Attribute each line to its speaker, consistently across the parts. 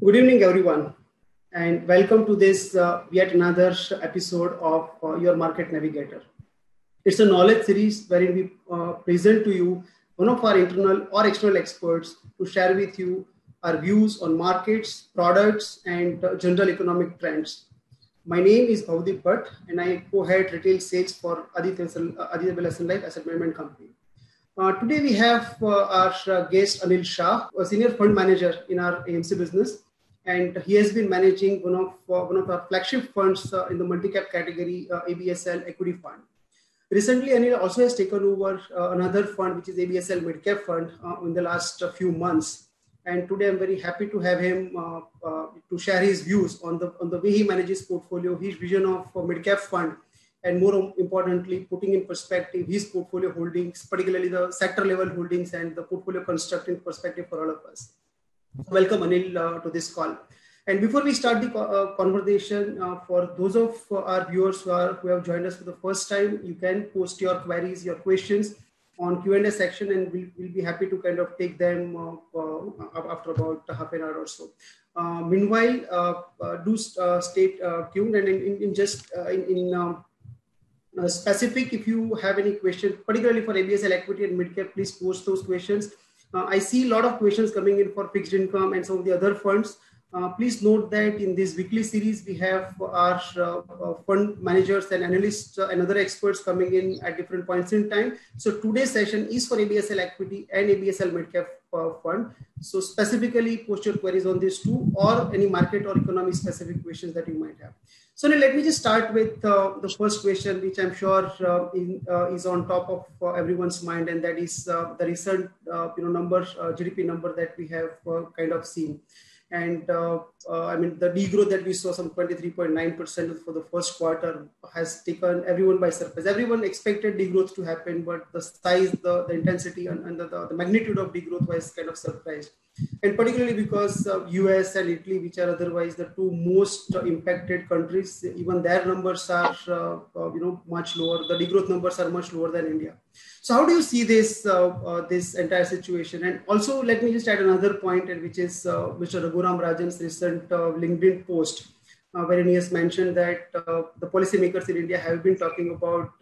Speaker 1: Good evening, everyone, and welcome to this yet another episode of Your Market Navigator. It's a knowledge series wherein we present to you one of our internal or external experts to share with you our views on markets, products, and general economic trends. My name is Bhavdeep Bhatt, and I co-head retail sales for Aditya Birla Sun Life Asset Management Company. Today we have our guest Anil Shah, a senior fund manager in our AMC business, and he has been managing one of our flagship funds in the multi-cap category, ABSL Equity Fund. Recently, Anil also has taken over another fund, which is ABSL Midcap Fund, in the last few months. And today, I'm very happy to have him to share his views on the way he manages portfolio, his vision of Midcap Fund, and more importantly, putting in perspective his portfolio holdings, particularly the sector level holdings and the portfolio constructing perspective for all of us. Welcome, Anil, to this call. And before we start the conversation, for those of our viewers who have joined us for the first time, you can post your queries, your questions on Q&A section, and we'll be happy to kind of take them after about half an hour or so. Meanwhile, do stay tuned, and specific, if you have any questions, particularly for ABSL Equity and Midcap, please post those questions. I see a lot of questions coming in for fixed income and some of the other funds. Please note that in this weekly series, we have our fund managers and analysts and other experts coming in at different points in time. So today's session is for ABSL Equity and ABSL Midcap Fund. So specifically post your queries on these two or any market or economy specific questions that you might have. So now let me just start with the first question, which I'm sure is on top of everyone's mind, and that is the recent GDP number that we have kind of seen. And I mean, the degrowth that we saw, some 23.9% for the first quarter, has taken everyone by surprise. Everyone expected degrowth to happen, but the size, the intensity, and the magnitude of degrowth was kind of surprised. And particularly because US and Italy, which are otherwise the two most impacted countries, even their numbers are much lower. The degrowth numbers are much lower than India. So how do you see this this entire situation? And also, let me just add another point, which is Mr. Raghuram Rajan's recent LinkedIn post, wherein he has mentioned that the policymakers in India have been talking about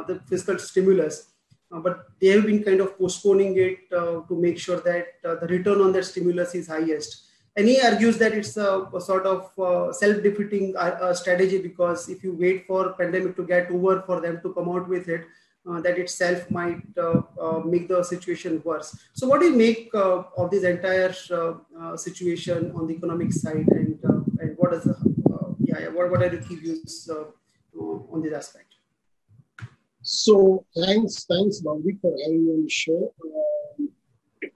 Speaker 1: the fiscal stimulus, but they have been kind of postponing it to make sure that the return on that stimulus is highest. And he argues that it's a sort of self-defeating strategy, because if you wait for pandemic to get over for them to come out with it, that itself might make the situation worse. So what do you make of this entire situation on the economic side, and what is what are the key views on this aspect?
Speaker 2: So thanks, Bhavdeep, for having me on the show.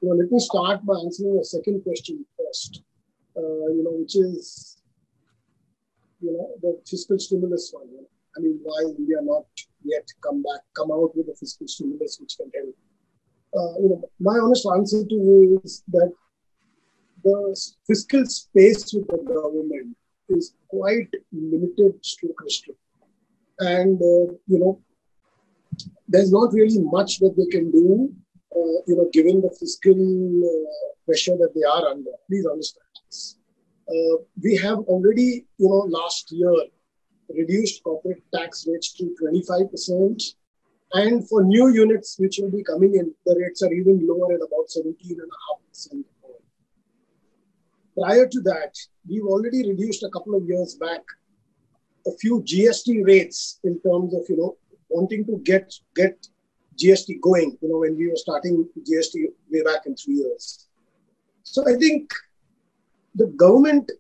Speaker 2: Let me start by answering the second question first. Which is, the fiscal stimulus one. I mean, why India not yet come out with a fiscal stimulus which can help? My honest answer to you is that the fiscal space with the government is quite limited, stroke restricted, and there's not really much that they can do, given the fiscal pressure that they are under. Please understand this. We have already, last year, reduced corporate tax rates to 25%. And for new units which will be coming in, the rates are even lower at about 17.5%. Prior to that, we've already reduced a couple of years back a few GST rates in terms of, wanting to get GST going, when we were starting GST way back in 3 years. So I think the government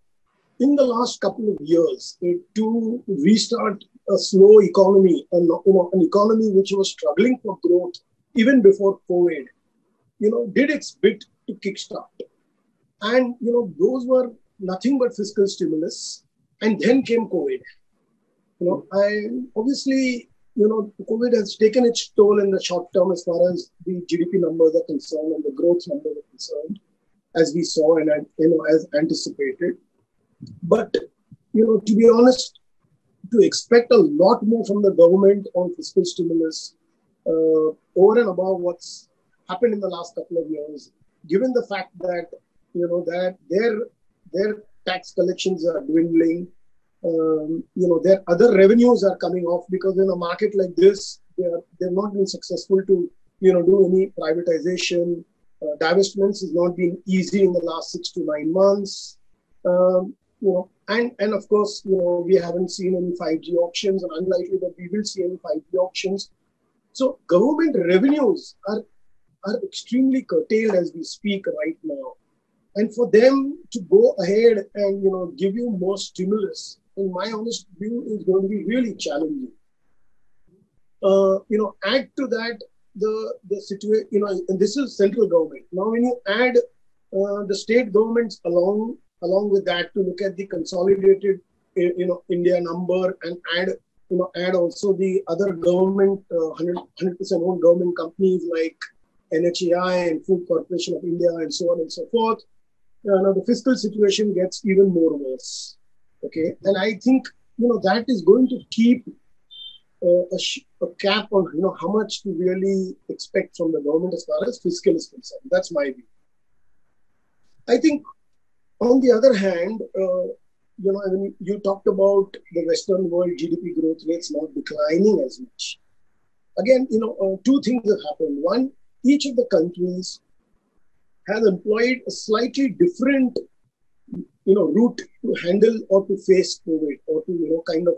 Speaker 2: in the last couple of years to restart a slow economy, an economy which was struggling for growth even before COVID, did its bit to kickstart. And, those were nothing but fiscal stimulus. And then came COVID. Obviously, COVID has taken its toll in the short term as far as the GDP numbers are concerned and the growth numbers are concerned, as we saw and, as anticipated. But, to be honest, to expect a lot more from the government on fiscal stimulus over and above what's happened in the last couple of years, given the fact that, that their their tax collections are dwindling. Their other revenues are coming off because in a market like this, they've not been successful to, do any privatization. Divestments has not been easy in the last 6 to 9 months. And of course, we haven't seen any 5G auctions, and unlikely that we will see any 5G auctions. So government revenues are extremely curtailed as we speak right now. And for them to go ahead and, give you more stimulus, in my honest view, is going to be really challenging. Add to that the situation, and this is central government. Now, when you add the state governments along with that to look at the consolidated, India number and add also the other government, 100% owned government companies like NHAI and Food Corporation of India and so on and so forth. Now the fiscal situation gets even more worse. Okay, and I think that is going to keep a cap on how much to really expect from the government as far as fiscal is concerned. That's my view. I think on the other hand, when you talked about the Western world GDP growth rates not declining as much. Again, two things have happened. One, each of the countries has employed a slightly different, route to handle or to face COVID, or to, kind of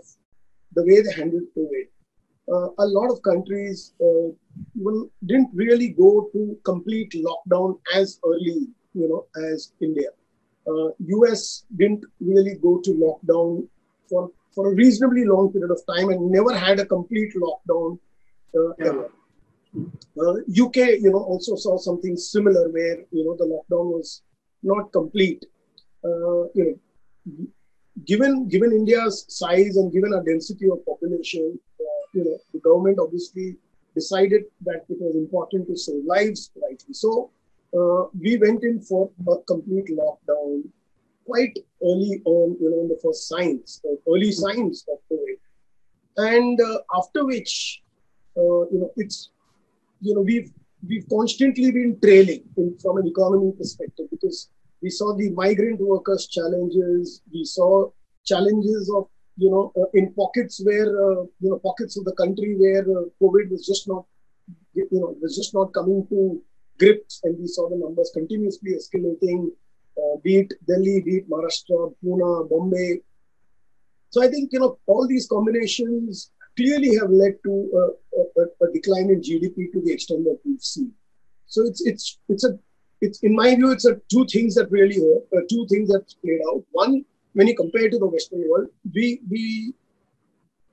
Speaker 2: the way they handled COVID. A lot of countries didn't really go to complete lockdown as early, as India. US didn't really go to lockdown for a reasonably long period of time and never had a complete lockdown ever. UK, also saw something similar where, the lockdown was not complete. Given India's size and given our density of population, the government obviously decided that it was important to save lives, rightly so. We went in for a complete lockdown quite early on, in the first early signs of COVID. And after which, we've constantly been trailing from an economy perspective, because we saw the migrant workers challenges. We saw challenges of, in pockets where, pockets of the country where COVID was just not coming to grips. And we saw the numbers continuously escalating, be it Delhi, be it Maharashtra, Pune, Bombay. So I think, all these combinations clearly have led to a decline in GDP to the extent that we've seen. So it's in my view, it's two things that really hurt, two things that played out. One, when you compare to the Western world, we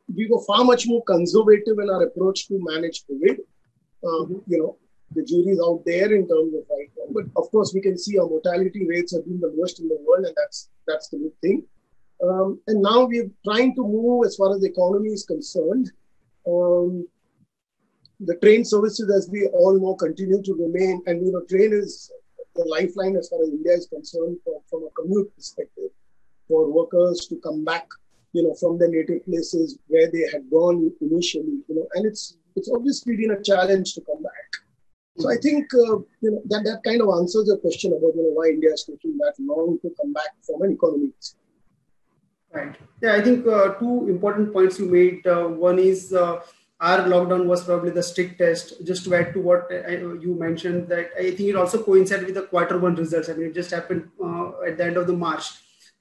Speaker 2: were far much more conservative in our approach to manage COVID. The jury's out there in terms of right now, but of course we can see our mortality rates have been the lowest in the world, and that's the good thing. And now we're trying to move as far as the economy is concerned. The train services, as we all know, continue to remain. And, train is the lifeline as far as India is concerned from a commute perspective for workers to come back, from their native places where they had gone initially, and it's obviously been a challenge to come back. So I think, that kind of answers your question about, why India is taking that long to come back from an economy perspective.
Speaker 1: Right. Yeah, I think two important points you made. One is our lockdown was probably the strictest. Just to add to what you mentioned, that I think it also coincided with the quarter 1 results. I mean, it just happened at the end of the March,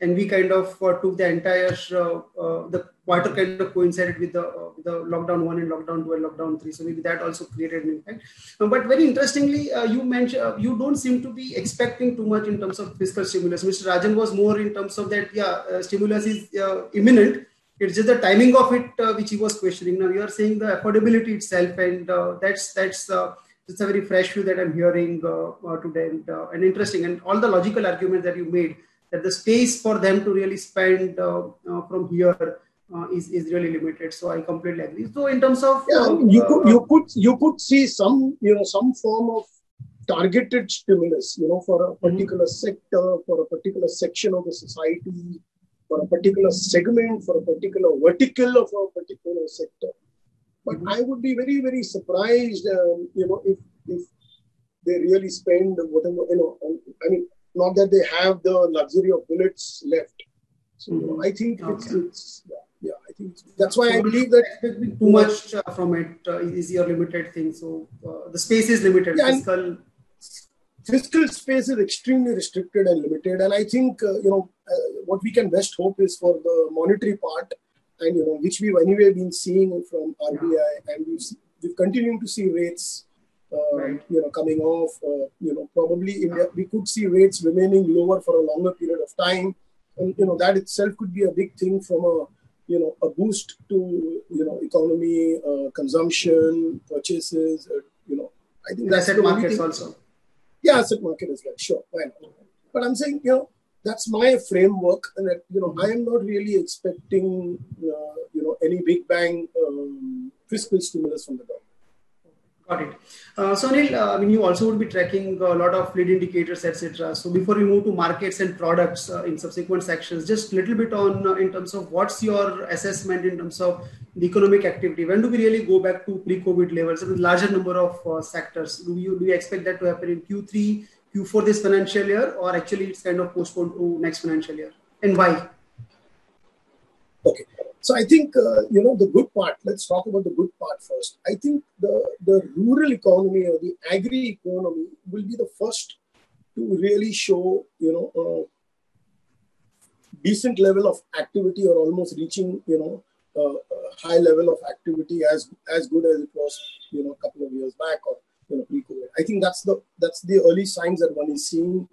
Speaker 1: and we kind of took the entire the quarter kind of coincided with the lockdown 1 and lockdown 2 and lockdown 3. So maybe that also created an impact. But very interestingly, you mentioned you don't seem to be expecting too much in terms of fiscal stimulus. Mr. Rajan was more in terms of that, stimulus is imminent. It's just the timing of it which he was questioning. Now you are saying the affordability itself, and that's a very fresh view that I'm hearing today, and interesting, and all the logical arguments that you made, that the space for them to really spend from here is really limited. So I completely agree. So in terms of
Speaker 2: you could see some form of targeted stimulus, for a particular sector, for a particular section of the society, for a particular segment, for a particular vertical of a particular sector. But I would be very, very surprised, if they really spend whatever, I mean, not that they have the luxury of bullets left. So I think it's I think that's why I believe that
Speaker 1: expecting too much from it is your limited thing. So the space is limited.
Speaker 2: Fiscal space is extremely restricted and limited, and I think what we can best hope is for the monetary part, and which we've anyway been seeing from RBI, and we've continued to see rates coming off. Probably India, we could see rates remaining lower for a longer period of time, and that itself could be a big thing from a boost to economy, consumption, purchases. I think that's
Speaker 1: asset markets also.
Speaker 2: Yeah, asset market is like, sure, why not? But I'm saying, that's my framework, and that, I am not really expecting, any big bang fiscal stimulus from the government.
Speaker 1: Got it. So Anil, you also would be tracking a lot of lead indicators, etc. So before we move to markets and products in subsequent sections, just a little bit on in terms of what's your assessment in terms of the economic activity. When do we really go back to pre-COVID levels with larger number of sectors? Do you expect that to happen in Q3, Q4 this financial year, or actually it's kind of postponed to next financial year? And why?
Speaker 2: Okay. So I think, the good part, let's talk about the good part first. I think the rural economy or the agri economy will be the first to really show, a decent level of activity, or almost reaching, a high level of activity as good as it was, a couple of years back, or, pre-COVID. I think that's the early signs that one is seeing.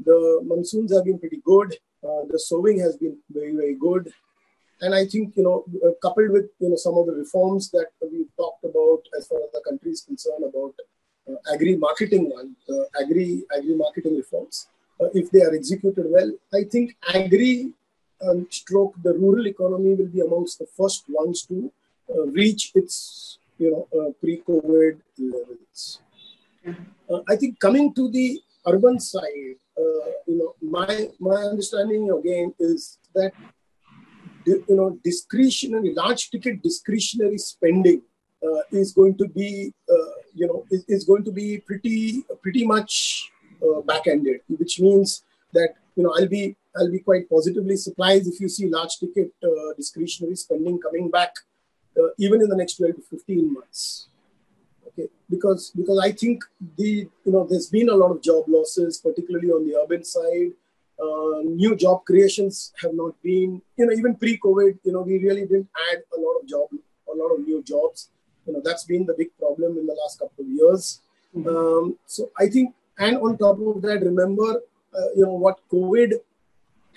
Speaker 2: The monsoons have been pretty good. The sowing has been very, very good. And I think, coupled with, some of the reforms that we've talked about as far as the country is concerned about agri-marketing agri-marketing reforms, if they are executed well, I think agri stroke the rural economy will be amongst the first ones to reach its, pre-COVID levels. I think coming to the urban side, my understanding again is that large ticket discretionary spending is going to be, pretty much back-ended, which means that, I'll be quite positively surprised if you see large ticket discretionary spending coming back even in the next 12 to 15 months. Okay, because I think there's been a lot of job losses, particularly on the urban side. New job creations have not been, even pre-COVID, we really didn't add a lot of new jobs. That's been the big problem in the last couple of years. So I think, and on top of that, remember, what COVID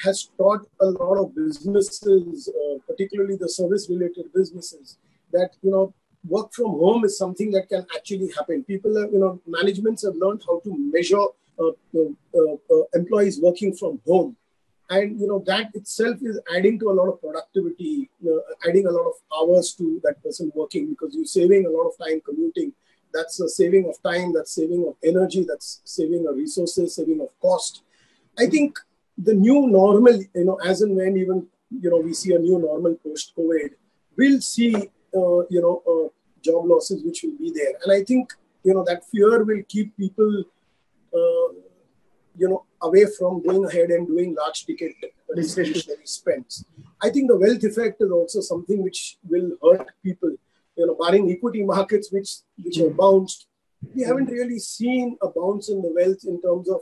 Speaker 2: has taught a lot of businesses, particularly the service-related businesses, that, work from home is something that can actually happen. People have, managements have learned how to measure employees working from home, and that itself is adding to a lot of productivity, adding a lot of hours to that person working, because you're saving a lot of time commuting. That's a saving of time, that's saving of energy, that's saving of resources, saving of cost. I think the new normal, as and when even we see a new normal post COVID, we'll see job losses which will be there, and I think that fear will keep people away from going ahead and doing large ticket discretionary spends. I think the wealth effect is also something which will hurt people. Barring equity markets which have bounced, we haven't really seen a bounce in the wealth in terms of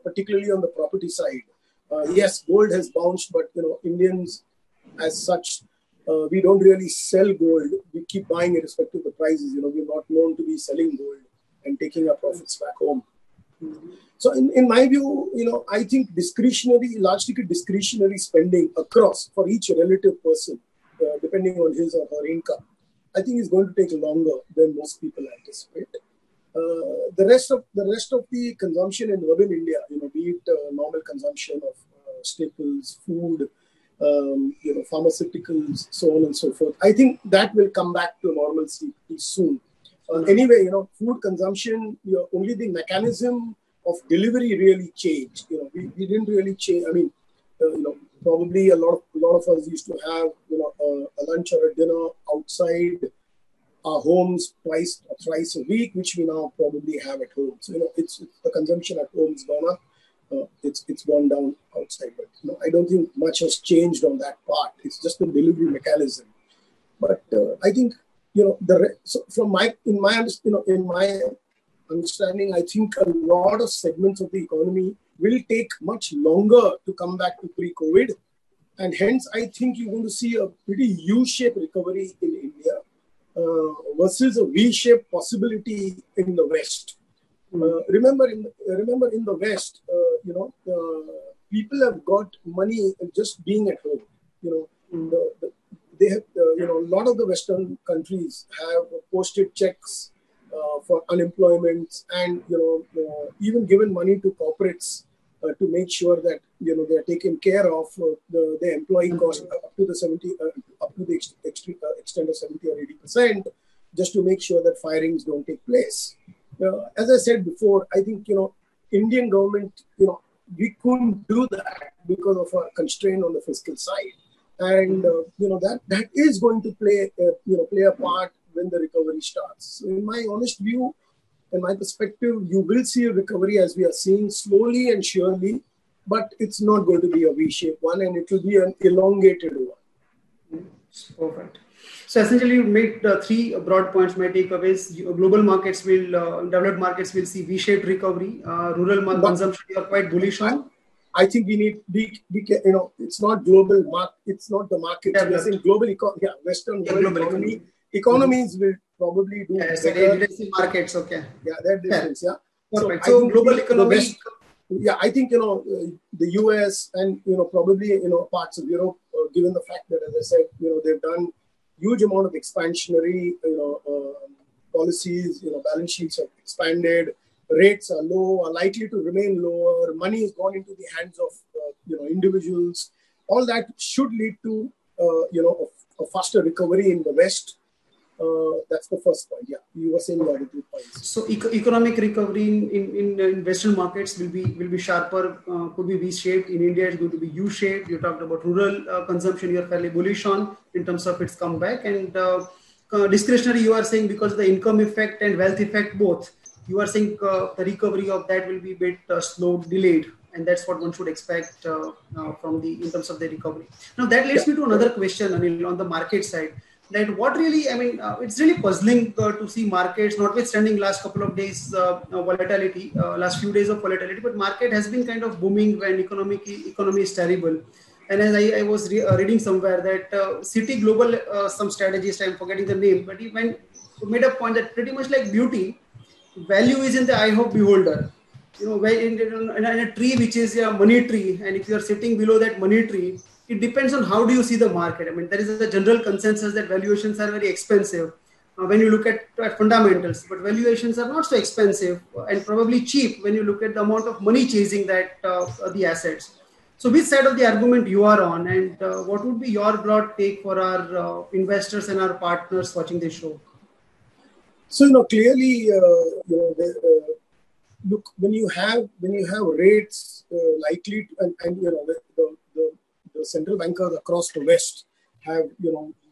Speaker 2: particularly on the property side. Yes, gold has bounced, but Indians as such, we don't really sell gold. We keep buying irrespective of the prices. We're not known to be selling gold and taking our profits back home. So in my view, I think large ticket discretionary spending across for each relative person, depending on his or her income, I think is going to take longer than most people anticipate. The rest of the consumption in urban India, be it normal consumption of staples, food, pharmaceuticals, so on and so forth, I think that will come back to normalcy soon. Anyway, food consumption, only the mechanism of delivery really changed. We didn't really change. I mean, probably a lot of us used to have, a lunch or a dinner outside our homes twice or thrice a week, which we now probably have at home. So, it's the consumption at home is gone up. It's gone down outside. But, I don't think much has changed on that part. It's just the delivery mechanism. But I think, so in my understanding, I think a lot of segments of the economy will take much longer to come back to pre-COVID. And hence, I think you're going to see a pretty U-shaped recovery in India versus a V-shaped possibility in the West. Remember in the West, people have got money just being at home. They have, a lot of the Western countries have posted checks for unemployment and, even given money to corporates to make sure that, they are taken care of the employee cost up to the extent of 70 or 80%, just to make sure that firings don't take place. As I said before, I think, Indian government, we couldn't do that because of our constraint on the fiscal side. And, that is going to play a part when the recovery starts. So in my honest view, in my perspective, you will see a recovery as we are seeing slowly and surely, but it's not going to be a V-shaped one, and it will be an elongated one.
Speaker 1: Perfect. So essentially, you made three broad points. My takeaways: global markets developed markets will see V-shaped recovery. Rural consumption, you are quite bullish on.
Speaker 2: I think we need it's not global market. It's not the market.
Speaker 1: Yeah,
Speaker 2: we are saying global Western world economy. Economies will probably do better.
Speaker 1: Markets, okay.
Speaker 2: Yeah, that difference. Yeah.
Speaker 1: Perfect. So global economy.
Speaker 2: I think the US and probably parts of Europe, given the fact that, as I said, they've done huge amount of expansionary policies. Balance sheets have expanded. Rates are low, are likely to remain lower. Money has gone into the hands of individuals. All that should lead to a faster recovery in the West. That's the first point. Yeah, you were saying the other 2 points.
Speaker 1: So economic recovery in Western markets will be sharper, could be V-shaped. In India, it's going to be U-shaped. You talked about rural consumption. You're fairly bullish on in terms of its comeback, and discretionary. You are saying because of the income effect and wealth effect both. You are saying the recovery of that will be a bit slow, delayed, and that's what one should expect in terms of the recovery. Now that leads me to another question, Anil, on the market side. That what really, it's really puzzling to see markets, notwithstanding last couple of days volatility, last few days of volatility, but market has been kind of booming when economy is terrible. And as I was reading somewhere that Citi Global, some strategist, I'm forgetting the name, but he made a point that pretty much like beauty, value is in the eye of beholder. In a tree which is a money tree, and if you are sitting below that money tree, it depends on how do you see the market. There is a general consensus that valuations are very expensive when you look at fundamentals, but valuations are not so expensive and probably cheap when you look at the amount of money chasing that the assets. So which side of the argument you are on, and what would be your broad take for our investors and our partners watching this show?
Speaker 2: So clearly, look, when you have rates likely to, and the central bankers across the West have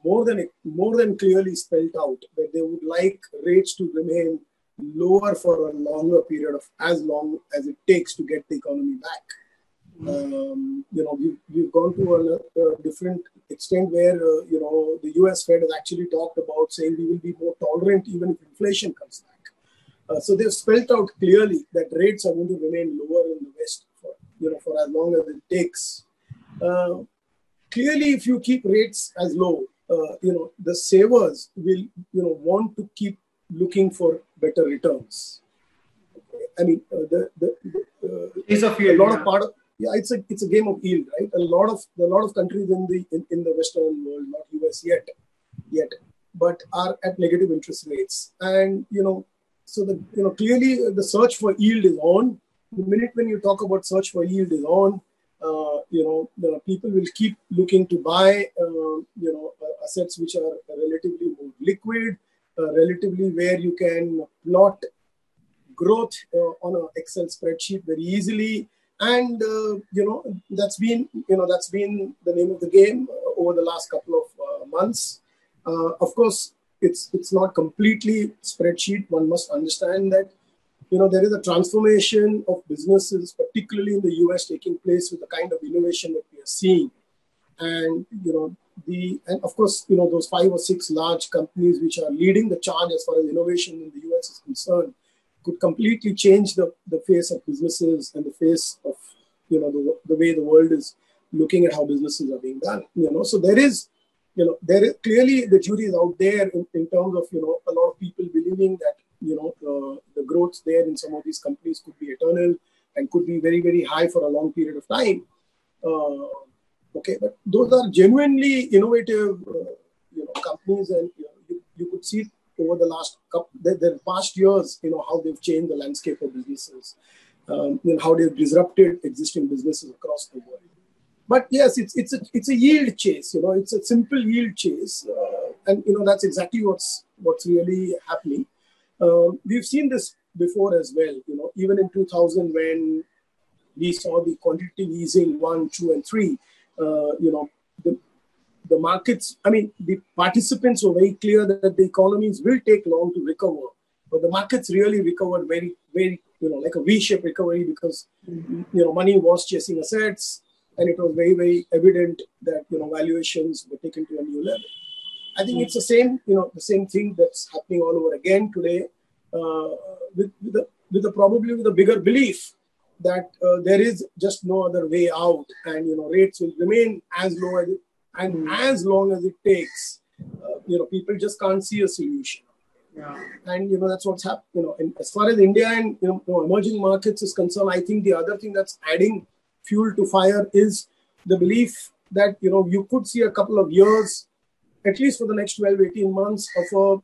Speaker 2: more than clearly spelled out that they would like rates to remain lower for a longer period of as long as it takes to get the economy back. We've gone to a different extent where the US Fed has actually talked about saying we will be more tolerant even if inflation comes back. So they've spelled out clearly that rates are going to remain lower in the West for as long as it takes. Clearly, if you keep rates as low, the savers will want to keep looking for better returns. It's a game of yield, right? A lot of countries in the Western world, not US yet, but are at negative interest rates, and so clearly the search for yield is on. The minute when you talk about search for yield is on, the people will keep looking to buy assets which are relatively more liquid, relatively where you can plot growth on an Excel spreadsheet very easily. And that's been the name of the game over the last couple of months. Of course, it's not completely spreadsheet. One must understand that, there is a transformation of businesses, particularly in the US, taking place with the kind of innovation that we are seeing. And, and of course, those 5 or 6 large companies which are leading the charge as far as innovation in the US is concerned could completely change the face of businesses and the face of, the way the world is looking at how businesses are being done. So there is clearly the jury is out there in terms of, a lot of people believing that, the growth there in some of these companies could be eternal and could be very, very high for a long period of time. Okay, but those are genuinely innovative, companies, and you could see over the past years, how they've changed the landscape of businesses, how they've disrupted existing businesses across the world. But yes, it's a yield chase. It's a simple yield chase, and that's exactly what's really happening. We've seen this before as well. Even in 2000, when we saw the quantitative easing 1, 2, and 3. The markets. I mean, the participants were very clear that the economies will take long to recover, but the markets really recovered very, very, like a V-shaped recovery, because money was chasing assets. And it was very, very evident that, valuations were taken to a new level. I think it's the same thing that's happening all over again today, probably with a bigger belief that there is just no other way out, and, rates will remain as low as long as it takes. People just can't see a solution. Yeah. And, that's what's happening. And as far as India and, emerging markets is concerned, I think the other thing that's adding fuel to fire is the belief that, you could see a couple of years, at least for the next 12, 18 months of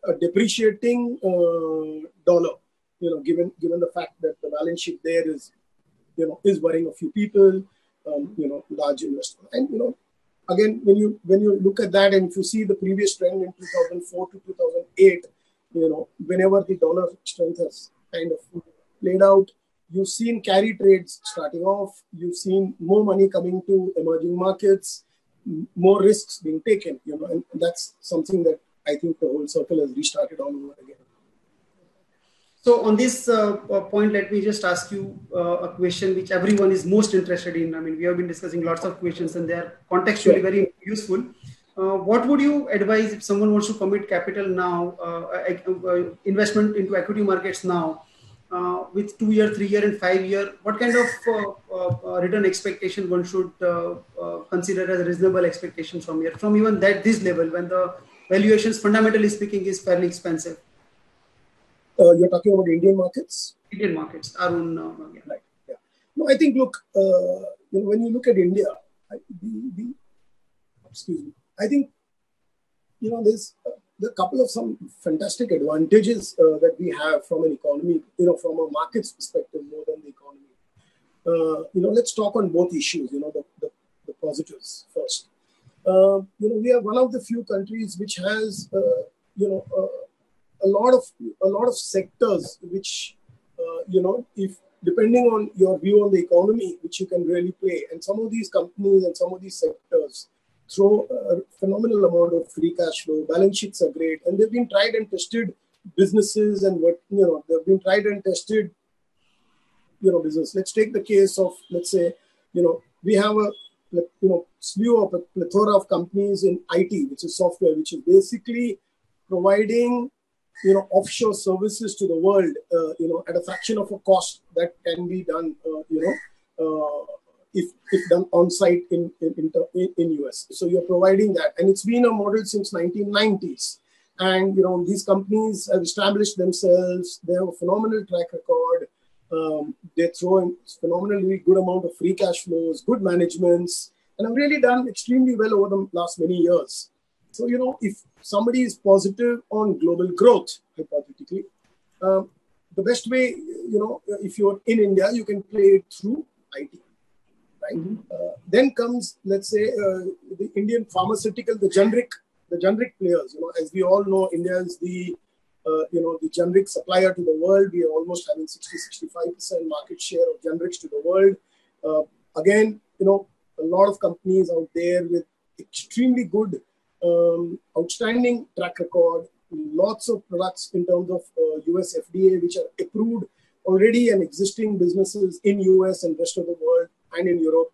Speaker 2: a depreciating dollar, given the fact that the balance sheet there is worrying a few people, large investors. And, again, when you look at that, and if you see the previous trend in 2004 to 2008, whenever the dollar strength has kind of played out, you've seen carry trades starting off. You've seen more money coming to emerging markets, more risks being taken, and that's something that I think the whole circle has restarted all over again.
Speaker 1: So on this point, let me just ask you a question which everyone is most interested in. I mean, we have been discussing lots of questions and they are contextually very useful. What would you advise if someone wants to commit capital now, investment into equity markets now, with 2-year, 3-year, and 5-year? What kind of return expectation one should consider as a reasonable expectation from even this level, when the valuations, fundamentally speaking, is fairly expensive?
Speaker 2: You're talking about Indian markets?
Speaker 1: Indian markets, Arun.
Speaker 2: Right. Yeah. No, I think, look, when you look at India, I think, there's a couple of some fantastic advantages that we have from an economy, from a market's perspective more than the economy. Let's talk on both issues, the positives first. We are one of the few countries which has, a lot of sectors which, if depending on your view on the economy, which you can really play. And some of these companies and some of these sectors throw a phenomenal amount of free cash flow. Balance sheets are great, and they've been tried and tested businesses, and they've been tried and tested, business. Let's take the case of, let's say, we have a slew of a plethora of companies in IT, which is software, which is basically providing offshore services to the world, at a fraction of a cost that can be done, if done on site in US. So you're providing that, and it's been a model since 1990s. And these companies have established themselves. They have a phenomenal track record. They throw in phenomenally good amount of free cash flows, good managements, and have really done extremely well over the last many years. So, if somebody is positive on global growth, hypothetically, the best way, if you're in India, you can play it through IT, right? Mm-hmm. Then comes, let's say, the Indian pharmaceutical, the generic players. As we all know, India is the generic supplier to the world. We are almost having 60-65% market share of generics to the world. Again, a lot of companies out there with extremely good outstanding track record, lots of products in terms of US FDA, which are approved already and existing businesses in US and rest of the world and in Europe.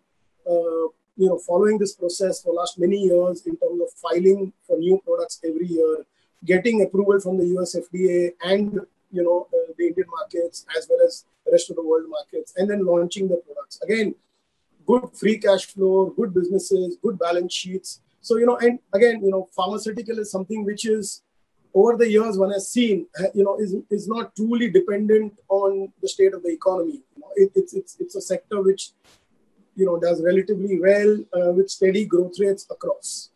Speaker 2: Following this process for last many years in terms of filing for new products every year, getting approval from the US FDA and the Indian markets as well as the rest of the world markets, and then launching the products. Again, good free cash flow, good businesses, good balance sheets. So, and again, pharmaceutical is something which is over the years one has seen, is not truly dependent on the state of the economy. It's a sector which, does relatively well with steady growth rates across.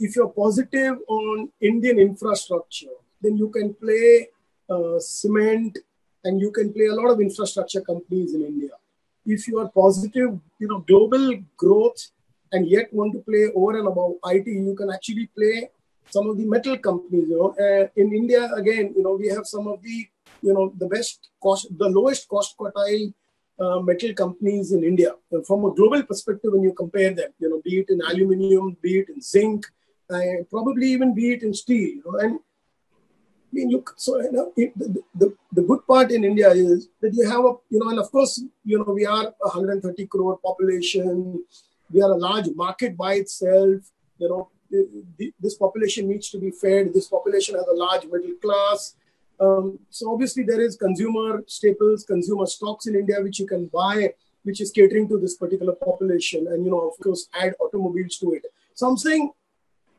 Speaker 2: If you're positive on Indian infrastructure, then you can play cement and you can play a lot of infrastructure companies in India. If you are positive, global growth and yet want to play over and above IT, you can actually play some of the metal companies. In India, again, we have some of the, the best cost, the lowest cost quartile metal companies in India. From a global perspective, when you compare them, be it in aluminium, be it in zinc, probably even be it in steel. And I mean, the good part in India is that you have and of course, we are a 130 crore population. We are a large market by itself. This population needs to be fed. This population has a large middle class. So obviously there is consumer staples, consumer stocks in India, which you can buy, which is catering to this particular population. And, of course, add automobiles to it. So I'm saying,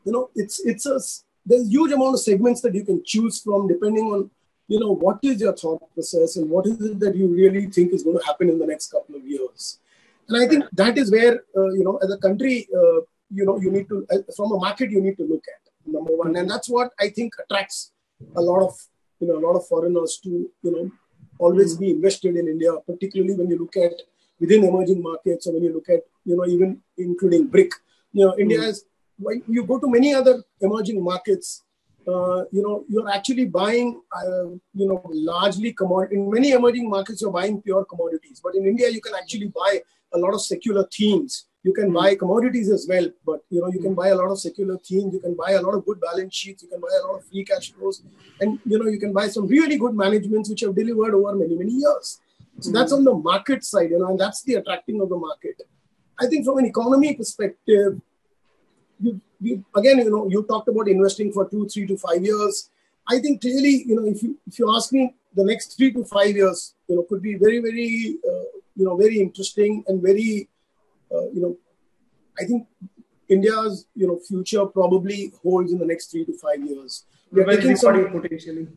Speaker 2: there's a huge amount of segments that you can choose from depending on, what is your thought process and what is it that you really think is going to happen in the next couple of years. And I think that is where, as a country, you need to, from a market, you need to look at, number one. And that's what I think attracts a lot of foreigners to, always be invested in India, particularly when you look at within emerging markets or when you look at, even including BRIC. India is, when you go to many other emerging markets, you're actually buying, largely commodity. In many emerging markets, you're buying pure commodities. But in India, you can actually buy a lot of secular themes. You can buy commodities as well, but, you can buy a lot of secular themes. You can buy a lot of good balance sheets. You can buy a lot of free cash flows. And, you can buy some really good managements which have delivered over many, many years. So that's on the market side, and that's the attracting of the market. I think from an economy perspective, again, you talked about investing for 2, 3 to 5 years. I think clearly, if you ask me, the next 3 to 5 years, could be very, very, very interesting and very, I think India's, future probably holds in the next 3 to 5 years.
Speaker 1: We're taking some potentially.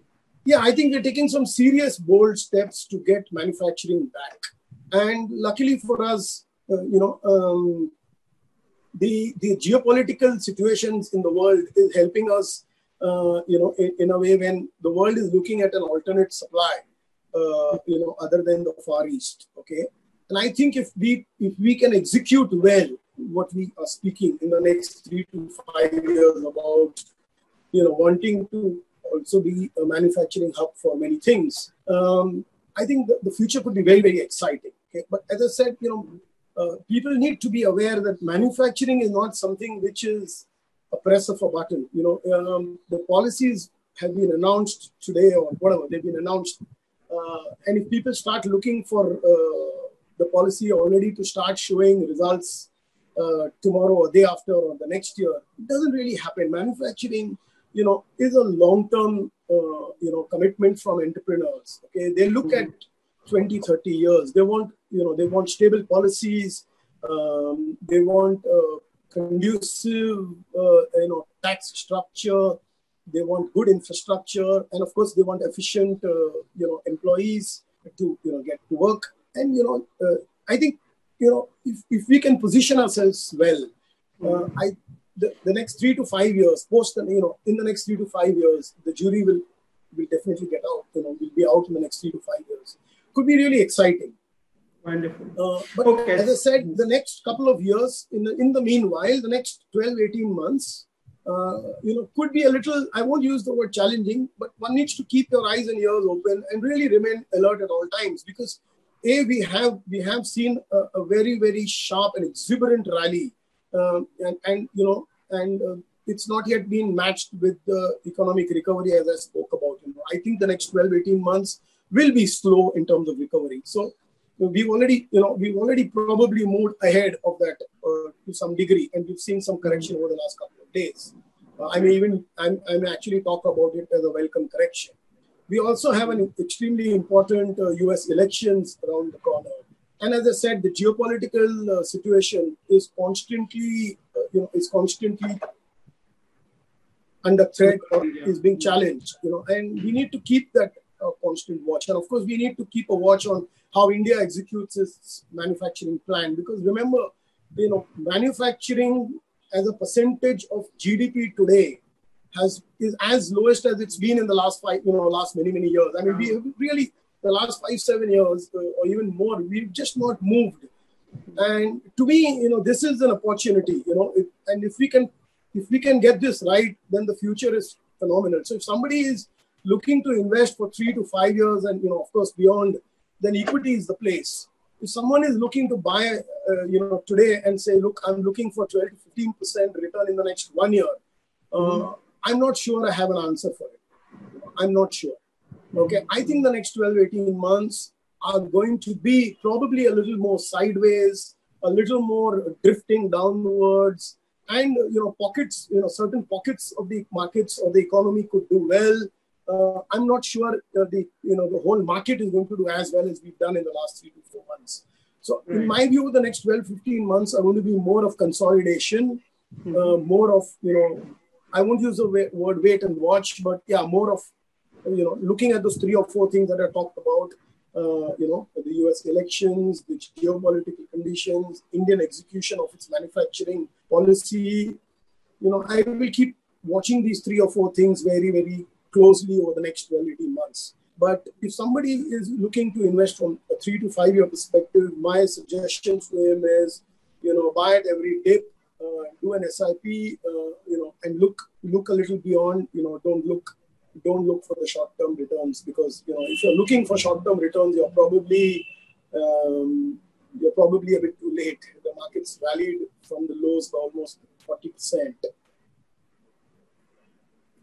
Speaker 2: Yeah, I think we're taking some serious, bold steps to get manufacturing back. And luckily for us, the geopolitical situations in the world is helping us, in a way when the world is looking at an alternate supply, other than the Far East. Okay, and I think if we can execute well what we are speaking in the next 3 to 5 years about, wanting to also be a manufacturing hub for many things, I think the future could be very, very exciting. Okay, but as I said, people need to be aware that manufacturing is not something which is a press of a button. The policies have been announced today or whatever, they've been announced. And if people start looking for the policy already to start showing results tomorrow or day after or the next year, it doesn't really happen. Manufacturing, is a long-term, commitment from entrepreneurs. Okay, they look at 20, 30 years. They want, they want stable policies. They want conducive, tax structure. They want good infrastructure, and of course, they want efficient, employees to, get to work. And I think, if we can position ourselves well, the next 3 to 5 years, in the next 3 to 5 years, the jury will definitely get out. Will be out in the next 3 to 5 years. Could be really exciting.
Speaker 1: Wonderful.
Speaker 2: But okay, as I said, the next couple of years, in the meanwhile, the next 12, 18 months, could be a little, I won't use the word challenging, but one needs to keep your eyes and ears open and really remain alert at all times, because we have seen a very, very sharp and exuberant rally, and it's not yet been matched with the economic recovery as I spoke about. I think the next 12, 18 months will be slow in terms of recovery. So we've already probably moved ahead of that to some degree, and we've seen some correction over the last couple of days. I may actually talk about it as a welcome correction. We also have an extremely important US elections around the corner. And as I said, the geopolitical situation is constantly under threat or is being challenged, and we need to keep that constant watch. And of course, we need to keep a watch on how India executes its manufacturing plan, because remember, manufacturing as a percentage of GDP today is as lowest as it's been in the last many years. I mean, we really, the last 5-7 years or even more, we've just not moved. And to me, this is an opportunity, and if we can get this right, then the future is phenomenal. So if somebody is looking to invest for 3 to 5 years and, of course, beyond, then equity is the place. If someone is looking to buy, today and say, look, I'm looking for 12 to 15% return in the next 1 year, I'm not sure I have an answer for it. I'm not sure. Okay, I think the next 12, 18 months are going to be probably a little more sideways, a little more drifting downwards, and pockets, certain pockets of the markets or the economy could do well. I'm not sure the whole market is going to do as well as we've done in the last 3 to 4 months. So in my view, the next 12, 15 months are going to be more of consolidation, more of, I won't use the word wait and watch, but yeah, more of, looking at those 3 or 4 things that I talked about, the US elections, the geopolitical conditions, Indian execution of its manufacturing policy. I will keep watching these 3 or 4 things very, very closely over the next 12, 18 months. But if somebody is looking to invest from a 3 to 5 year perspective, my suggestion to him is, buy at every dip, do an SIP, and look a little beyond, don't look for the short-term returns, because if you're looking for short-term returns, you're probably a bit too late. The market's rallied from the lows by almost 40%.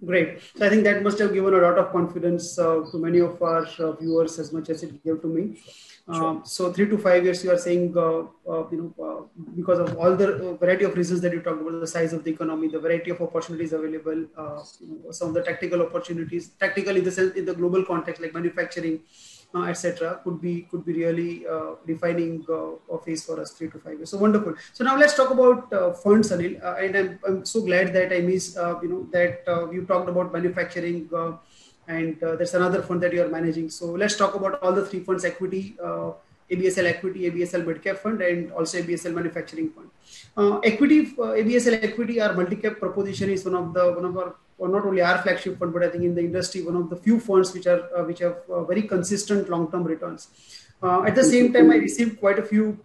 Speaker 1: Great. So I think that must have given a lot of confidence to many of our viewers as much as it gave to me. Sure. So 3 to 5 years, you are saying, because of all the variety of reasons that you talked about, the size of the economy, the variety of opportunities available, some of the tactical opportunities, tactical in the sense, in the global context, like manufacturing, etc., could be really defining a phase for us 3 to 5 years. So wonderful. So now let's talk about funds, Anil. And I'm so glad that I missed, that you talked about manufacturing. And there's another fund that you are managing. So let's talk about all the 3 funds: equity, ABSL Equity, ABSL Midcap Fund, and also ABSL Manufacturing Fund. Equity, ABSL Equity, our multi-cap proposition is one of our, or not only our flagship fund, but I think in the industry, one of the few funds which have very consistent long-term returns. At the same time, I received quite a few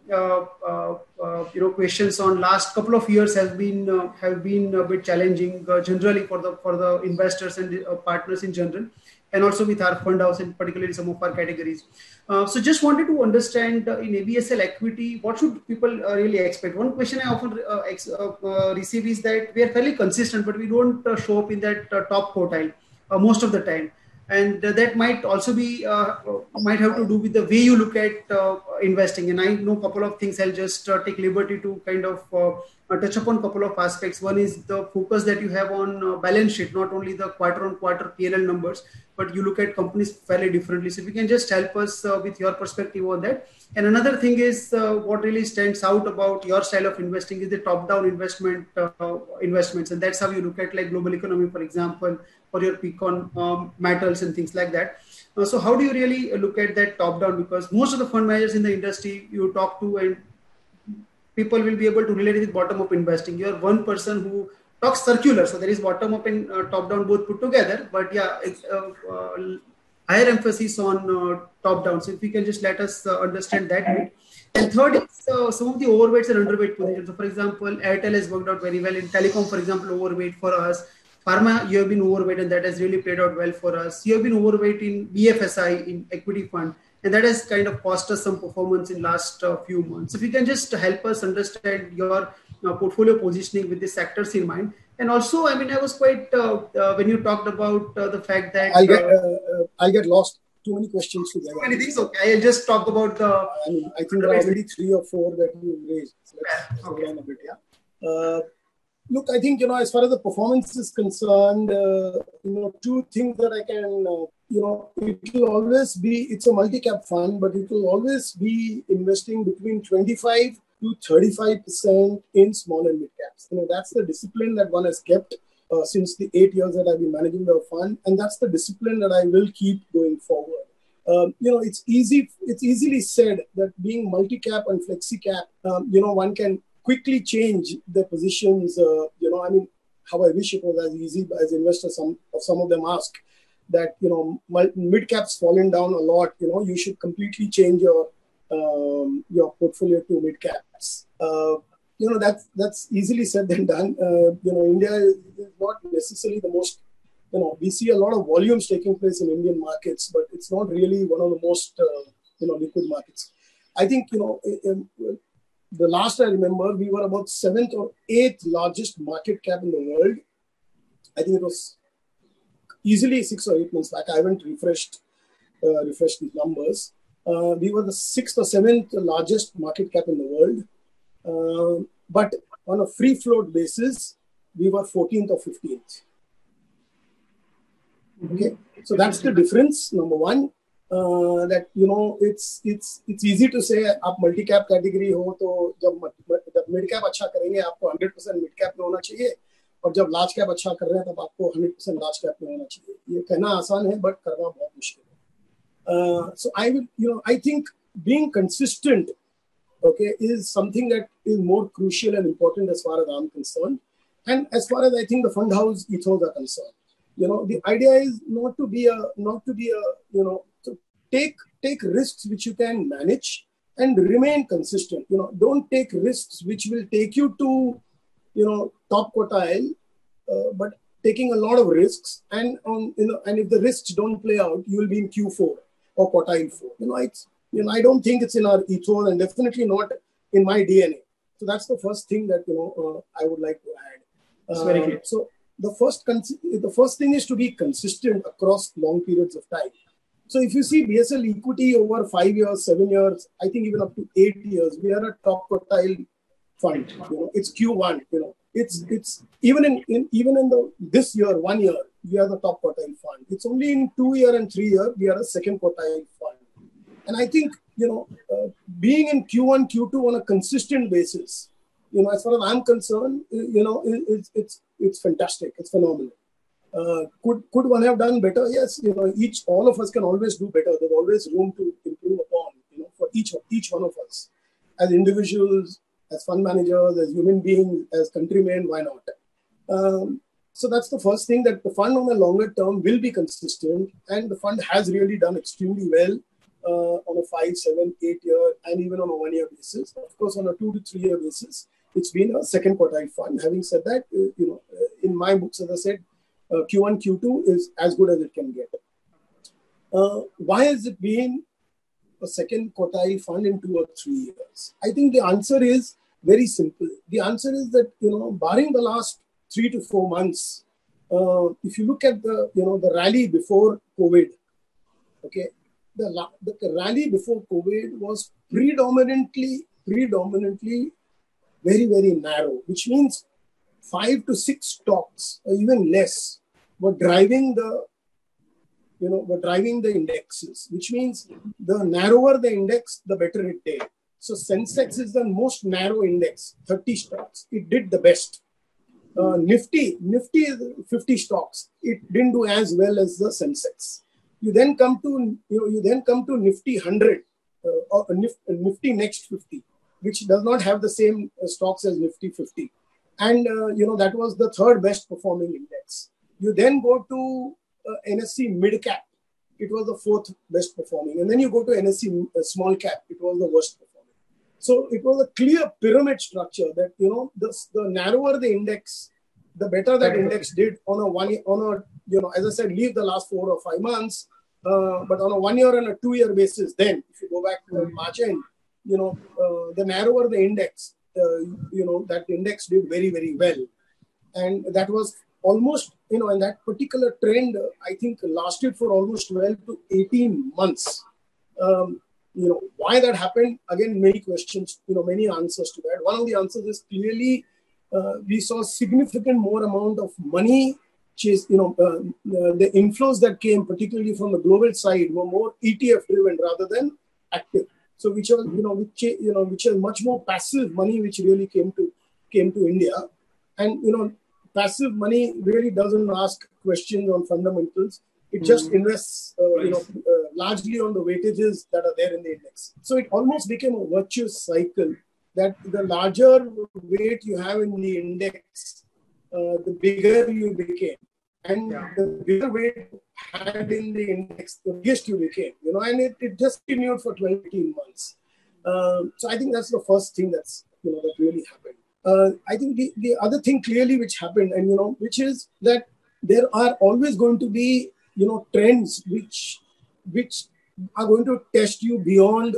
Speaker 1: questions on last couple of years have been a bit challenging generally for the investors and the, partners in general, and also with our fund house and particularly some of our categories. So just wanted to understand in ABSL Equity, what should people really expect? One question I often receive is that we are fairly consistent, but we don't show up in that top quartile most of the time. And that might also be, might have to do with the way you look at investing. And I know a couple of things. I'll just take liberty to kind of touch upon a couple of aspects. One is the focus that you have on balance sheet, not only the quarter-on-quarter P&L numbers, but you look at companies fairly differently. So if you can just help us with your perspective on that. And another thing is what really stands out about your style of investing is the top-down investments. And that's how you look at like global economy, for example, or your pick on metals and things like that. So how do you really look at that top-down? Because most of the fund managers in the industry you talk to, and people will be able to relate with bottom-up investing. You're one person who talks circular. So there is bottom-up and top-down both put together. But yeah, it's higher emphasis on top-down. So if you can just let us understand that bit. And third is some of the overweights and underweight positions. So for example, Airtel has worked out very well. In telecom, for example, overweight for us. Pharma, you have been overweight, and that has really played out well for us. You have been overweight in BFSI, in equity fund, and that has kind of cost us some performance in last few months. If you can just help us understand your portfolio positioning with the sectors in mind, And also, I mean, I was quite when you talked about the fact that
Speaker 2: I'll get lost. Too many questions together.
Speaker 1: Many things. Okay, I'll just talk about the.
Speaker 2: I mean, I think there are already 3 or 4 that you raised. So let's slow down a bit. Yeah. Look, I think, as far as the performance is concerned, 2 things that I can, it will always be, it's a multi-cap fund, but it will always be investing between 25 to 35% in small and mid caps. That's the discipline that one has kept since the 8 years that I've been managing the fund. And that's the discipline that I will keep going forward. It's easily said that being multi-cap and flexi-cap, one can quickly change the positions. How I wish it was as easy as investors. Some of them ask that, mid-caps fallen down a lot. You should completely change your portfolio to mid-caps. That's easily said than done. India is not necessarily the most, we see a lot of volumes taking place in Indian markets, but it's not really one of the most, liquid markets. I think, the last I remember, we were about 7th or 8th largest market cap in the world. I think it was easily 6 or 8 months back. I haven't refreshed these numbers. We were the 6th or 7th largest market cap in the world. But on a free float basis, we were 14th or 15th. Okay, so that's the difference. Number one, that it's easy to say आप multi cap category हो तो जब mid cap अच्छा करेंगे आपको 100% mid cap में होना चाहिए और जब large cap अच्छा कर रहे हैं तब आपको 100% large cap में होना चाहिए. ये कहना आसान है but करना बहुत मुश्किल है. So I think being consistent, okay, is something that is more crucial and important as far as I'm concerned, and as far as I think the fund house ethos are concerned. The idea is not to be to take risks which you can manage and remain consistent. Don't take risks which will take you to, top quartile, but taking a lot of risks and if the risks don't play out, you will be in Q4 or quartile 4. I don't think it's in our ethos and definitely not in my DNA. So that's the first thing that, I would like to add.
Speaker 1: It's very clear.
Speaker 2: So the first thing is to be consistent across long periods of time. So if you see BSL equity over 5 years, 7 years, I think even up to 8 years, we are a top quartile fund. It's Q1. It's even in this year, 1 year, we are the top quartile fund. It's only in 2 year and 3 year we are a second quartile fund. And I think being in Q1, Q2 on a consistent basis, as far as I'm concerned, it's fantastic. It's phenomenal. Could one have done better? Yes. All of us can always do better. There's always room to improve upon. For each one of us, as individuals, as fund managers, as human beings, as countrymen. Why not? So that's the first thing, that the fund on a longer term will be consistent, and the fund has really done extremely well on a 5, 7, 8 year, and even on a 1 year basis. Of course, on a 2 to 3 year basis, it's been a second quartile fund. Having said that, in my books, as I said, Q1, Q2 is as good as it can get. Why has it been a second quartile fund in 2 or 3 years? I think the answer is very simple. The answer is that, barring the last 3 to 4 months, if you look at the rally before COVID, okay, the rally before COVID was predominantly very, very narrow, which means 5 to 6 stocks or even less were driving the indexes, which means the narrower the index, the better it did. So Sensex is the most narrow index, 30 stocks. It did the best. Nifty is 50 stocks. It didn't do as well as the Sensex. You then come to Nifty 100 or Nifty Next 50, which does not have the same stocks as Nifty 50. And, that was the third best performing index. You then go to NSE Mid Cap. It was the fourth best performing. And then you go to NSE Small Cap. It was the worst performing. So it was a clear pyramid structure that, the narrower the index, the better that index did as I said, leave the last 4 or 5 months, but on a 1 year and a 2 year basis, then if you go back to March end, the narrower the index, that index did very, very well. And that was almost, and that particular trend, I think, lasted for almost 12 to 18 months. Why that happened, again, many questions, many answers to that. One of the answers is clearly we saw significant more amount of money chase, the inflows that came, particularly from the global side, were more ETF driven rather than active. So which was, which is much more passive money, which really came to India. And, passive money really doesn't ask questions on fundamentals. It just invests, largely on the weightages that are there in the index. So it almost became a virtuous cycle that the larger weight you have in the index, the bigger you became. And the bigger weight you had in the index, the biggest you became, and it just continued for 18 months. So I think that's the first thing that's, that really happened. I think the other thing clearly which happened, and, which is that there are always going to be, trends which are going to test you beyond,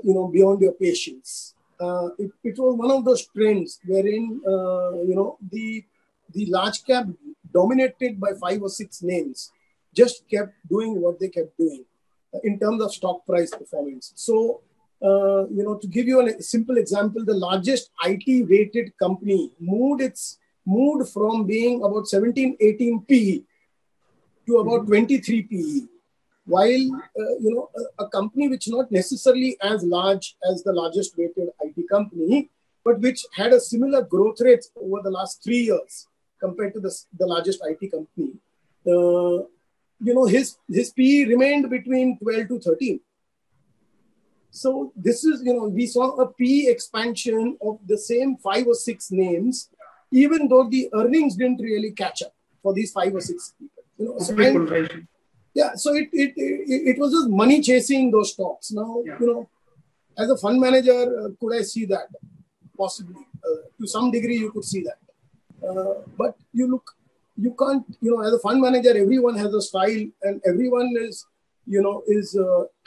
Speaker 2: beyond your patience. It was one of those trends wherein, the large cap dominated by 5 or 6 names just kept doing what they kept doing in terms of stock price performance. So, to give you a simple example, the largest IT rated company moved from being about 17, 18 PE to about 23 PE. While, a company which not necessarily as large as the largest rated IT company, but which had a similar growth rate over the last 3 years compared to the largest IT company, his PE remained between 12 to 13. So this is, we saw a PE expansion of the same 5 or 6 names, even though the earnings didn't really catch up for these 5 or 6 people. So it was just money chasing those stocks. Now, as a fund manager, could I see that? Possibly. To some degree, you could see that. But you can't, as a fund manager, everyone has a style and everyone is,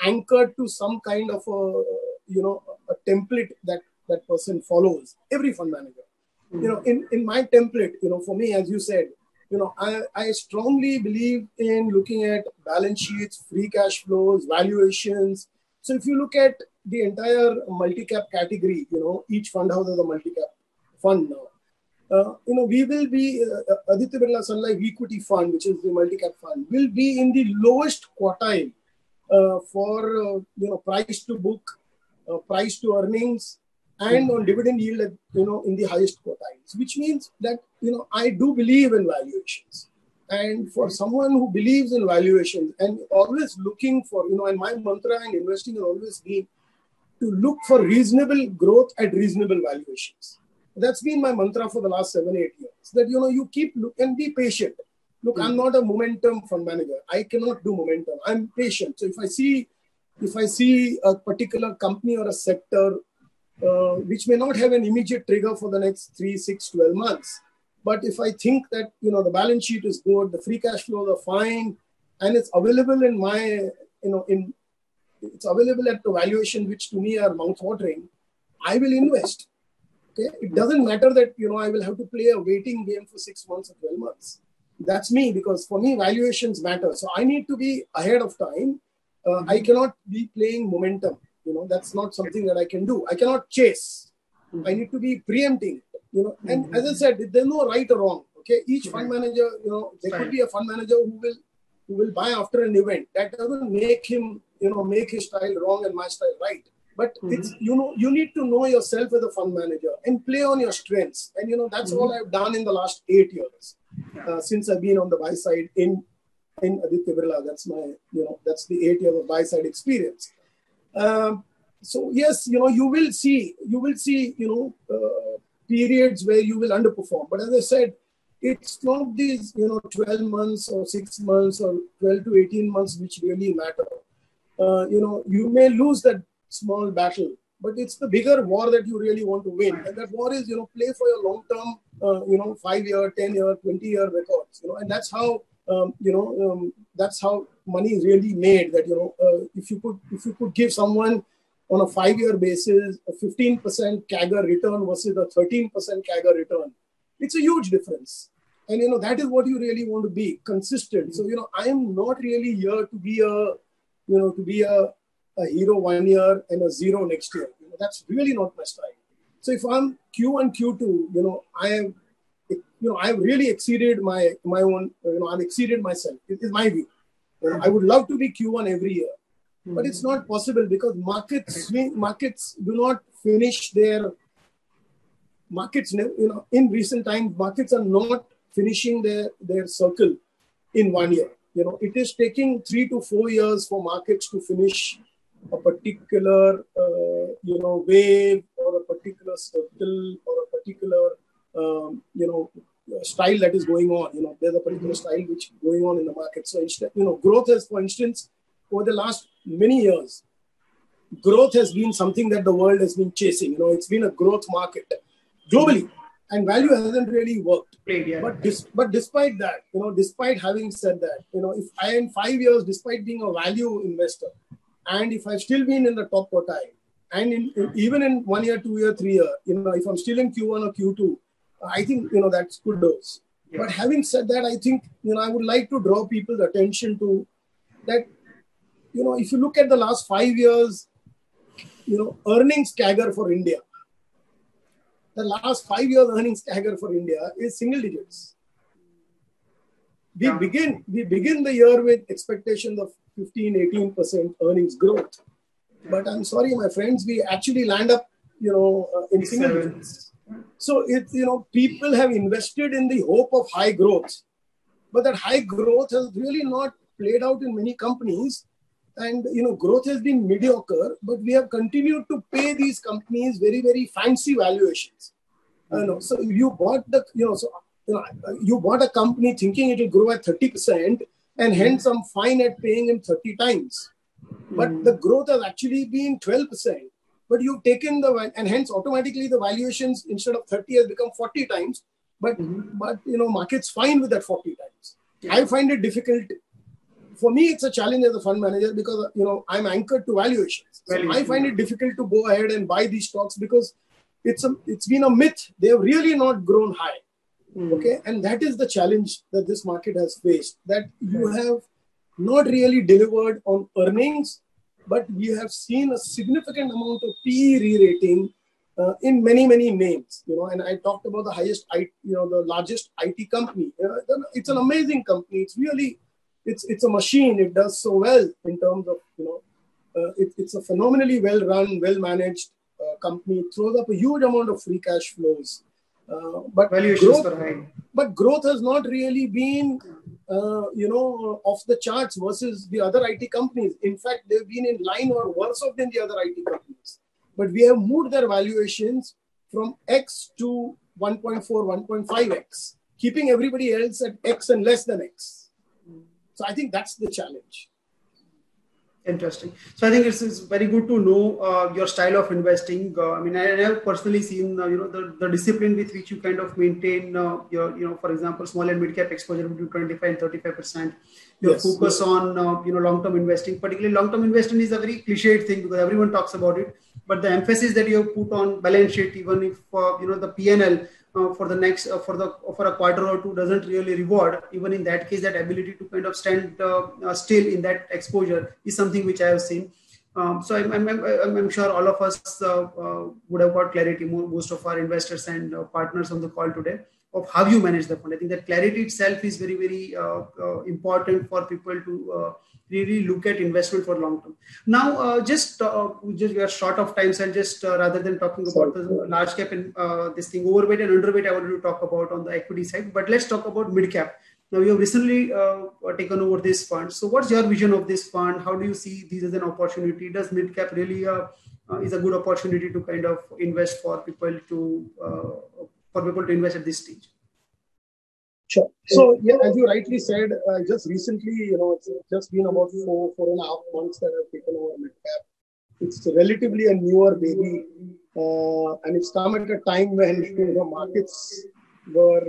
Speaker 2: anchored to some kind of a template that person follows. Every fund manager, in my template, for me, as you said, I strongly believe in looking at balance sheets, free cash flows, valuations. So if you look at the entire multi-cap category, each fund house has a multi-cap fund now. We will be, Aditya Birla Sun Life Equity Fund, which is the multi-cap fund, will be in the lowest quartile for, price to book, price to earnings, and on dividend yield, in the highest quartiles, which means that, I do believe in valuations. And for someone who believes in valuations and always looking for, and my mantra in investing has always been to look for reasonable growth at reasonable valuations. That's been my mantra for the last 7-8 years, that, you keep look and be patient. Look, I'm not a momentum fund manager. I cannot do momentum. I'm patient. So if I see a particular company or a sector, which may not have an immediate trigger for the next 3, 6, 12 months, but if I think that, the balance sheet is good, the free cash flows are fine, and it's available in my, it's available at the valuation which to me are mouth-watering, I will invest. Okay, it doesn't matter that, I will have to play a waiting game for 6 months or 12 months. That's me, because for me, valuations matter. So I need to be ahead of time. I cannot be playing momentum. That's not something that I can do. I cannot chase. I need to be preempting, and as I said, there's no right or wrong. Okay, each fund manager, there could be a fund manager who will buy after an event. That doesn't make him, make his style wrong and my style right. But it's, you need to know yourself as a fund manager and play on your strengths. And, that's all I've done in the last 8 years, since I've been on the buy side in Aditya Birla. That's my, that's the 8 years of buy side experience. So yes, you will see, periods where you will underperform. But as I said, it's not these, 12 months or 6 months or 12 to 18 months which really matter. You may lose that small battle, but it's the bigger war that you really want to win. And that war is, play for your long-term, 5-year, 10-year, 20-year records, and that's how, that's how money is really made. That, if you could give someone on a 5-year basis a 15% CAGR return versus a 13% CAGR return, It's a huge difference. And, that is what you really want to be, consistent. So, I am not really here to be a hero 1 year and a zero next year. That's really not my style. So if I'm Q1, Q2, I've really exceeded my own, I've exceeded myself. It is my view. I would love to be Q1 every year, but it's not possible because markets do not finish their markets. In recent times, markets are not finishing their circle in 1 year. It is taking 3 to 4 years for markets to finish a particular, wave or a particular circle or a particular, style that is going on. There's a particular style which is going on in the market. So, growth has, for instance, over the last many years, growth has been something that the world has been chasing. It's been a growth market globally, and value hasn't really worked. But despite that, despite having said that, if I in 5 years, despite being a value investor, and if I've still been in the top quartile, and even in 1 year, 2 year, 3 year, if I'm still in Q1 or Q2, I think, that's kudos. Yeah. But having said that, I think, I would like to draw people's attention to that, if you look at the last 5 years, earnings CAGR for India, the last 5 years earnings CAGR for India is single digits. We begin the year with expectations of 15-18% earnings growth. But I'm sorry, my friends, we actually land up, in single digits. So people have invested in the hope of high growth, but that high growth has really not played out in many companies. And, growth has been mediocre, but we have continued to pay these companies very, very fancy valuations. So you bought you bought a company thinking it will grow at 30%, and hence I'm fine at paying him 30 times. But the growth has actually been 12%. But you've taken and hence automatically the valuations instead of 30 has become 40 times. But market's fine with that 40 times. Yeah. I find it difficult. For me, it's a challenge as a fund manager because, I'm anchored to valuations. So I find it difficult to go ahead and buy these stocks because it's been a myth. They have really not grown high. Okay. And that is the challenge that this market has faced, that you have not really delivered on earnings, but we have seen a significant amount of PE re-rating in many, many names, and I talked about the largest IT company. It's an amazing company. It's really, it's a machine. It does so well in terms of, it's a phenomenally well-run, well-managed company. It throws up a huge amount of free cash flows. But growth has not really been, off the charts versus the other IT companies. In fact, they've been in line or worse off than the other IT companies. But we have moved their valuations from X to 1.4, 1.5X, keeping everybody else at X and less than X. So I think that's the challenge.
Speaker 1: Interesting. So I think it's very good to know your style of investing. I have personally seen the discipline with which you kind of maintain your for example, small and mid cap exposure between 25 and 35%. Your focus on long-term investing. Particularly long-term investing is a very cliched thing because everyone talks about it. But the emphasis that you have put on balance sheet, even if the P&L for the next for a quarter or two doesn't really reward, even in that case, that ability to kind of stand still in that exposure is something which I have seen. So I'm sure all of us would have got clarity, most of our investors and partners on the call today, of how you manage the fund. I think that clarity itself is very, very important for people to really look at investment for long term. Now, just we are short of time, so I'll just rather than talking about the large cap and this thing, overweight and underweight, I wanted to talk about on the equity side. But let's talk about mid cap. Now, you have recently taken over this fund. So what's your vision of this fund? How do you see this as an opportunity? Does mid cap really is a good opportunity to kind of invest for people to invest at this stage?
Speaker 2: Sure. So, yeah, as you rightly said, just recently, it's just been about 4.5 months that I've taken over Midcap. It's relatively a newer baby, and it's come at a time when markets were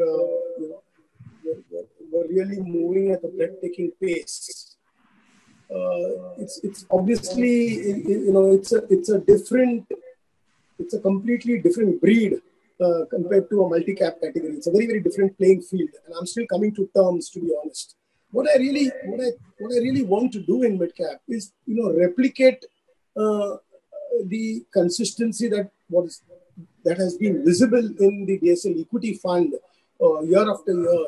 Speaker 2: really moving at a breathtaking pace. It's obviously it's a completely different breed compared to a multi-cap category. It's a very, very different playing field, and I'm still coming to terms, to be honest. What I really want to do in mid-cap is, replicate the consistency that has been visible in the BSL equity fund year after year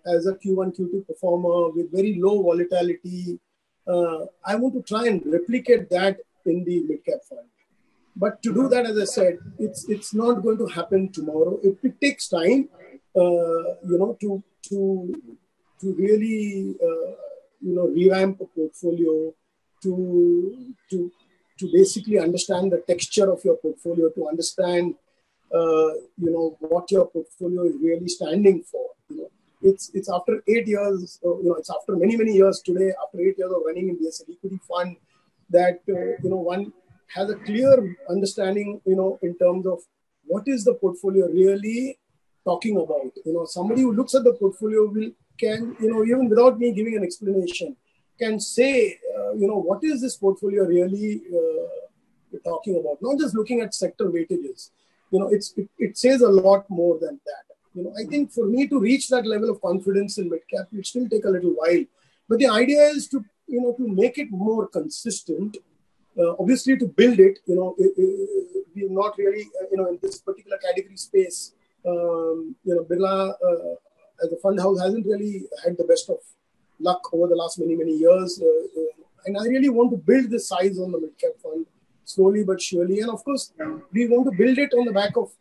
Speaker 2: as a Q1, Q2 performer with very low volatility. I want to try and replicate that in the mid-cap fund. But to do that, as I said, it's not going to happen tomorrow. It takes time, to really, revamp a portfolio, to basically understand the texture of your portfolio, to understand, what your portfolio is really standing for. It's after 8 years, it's after many, many years today, after 8 years of running in BSL equity fund, that, one has a clear understanding, in terms of what is the portfolio really talking about. Somebody who looks at the portfolio can, even without me giving an explanation, can say, what is this portfolio really talking about? Not just looking at sector weightages. It says a lot more than that. I think for me to reach that level of confidence in mid-cap, it will still take a little while. But the idea is to make it more consistent. Obviously, to build it, we're not really, in this particular category space, Birla as a fund house hasn't really had the best of luck over the last many, many years. And I really want to build the size on the mid-cap fund slowly but surely. And of course, we want to build it on the back of,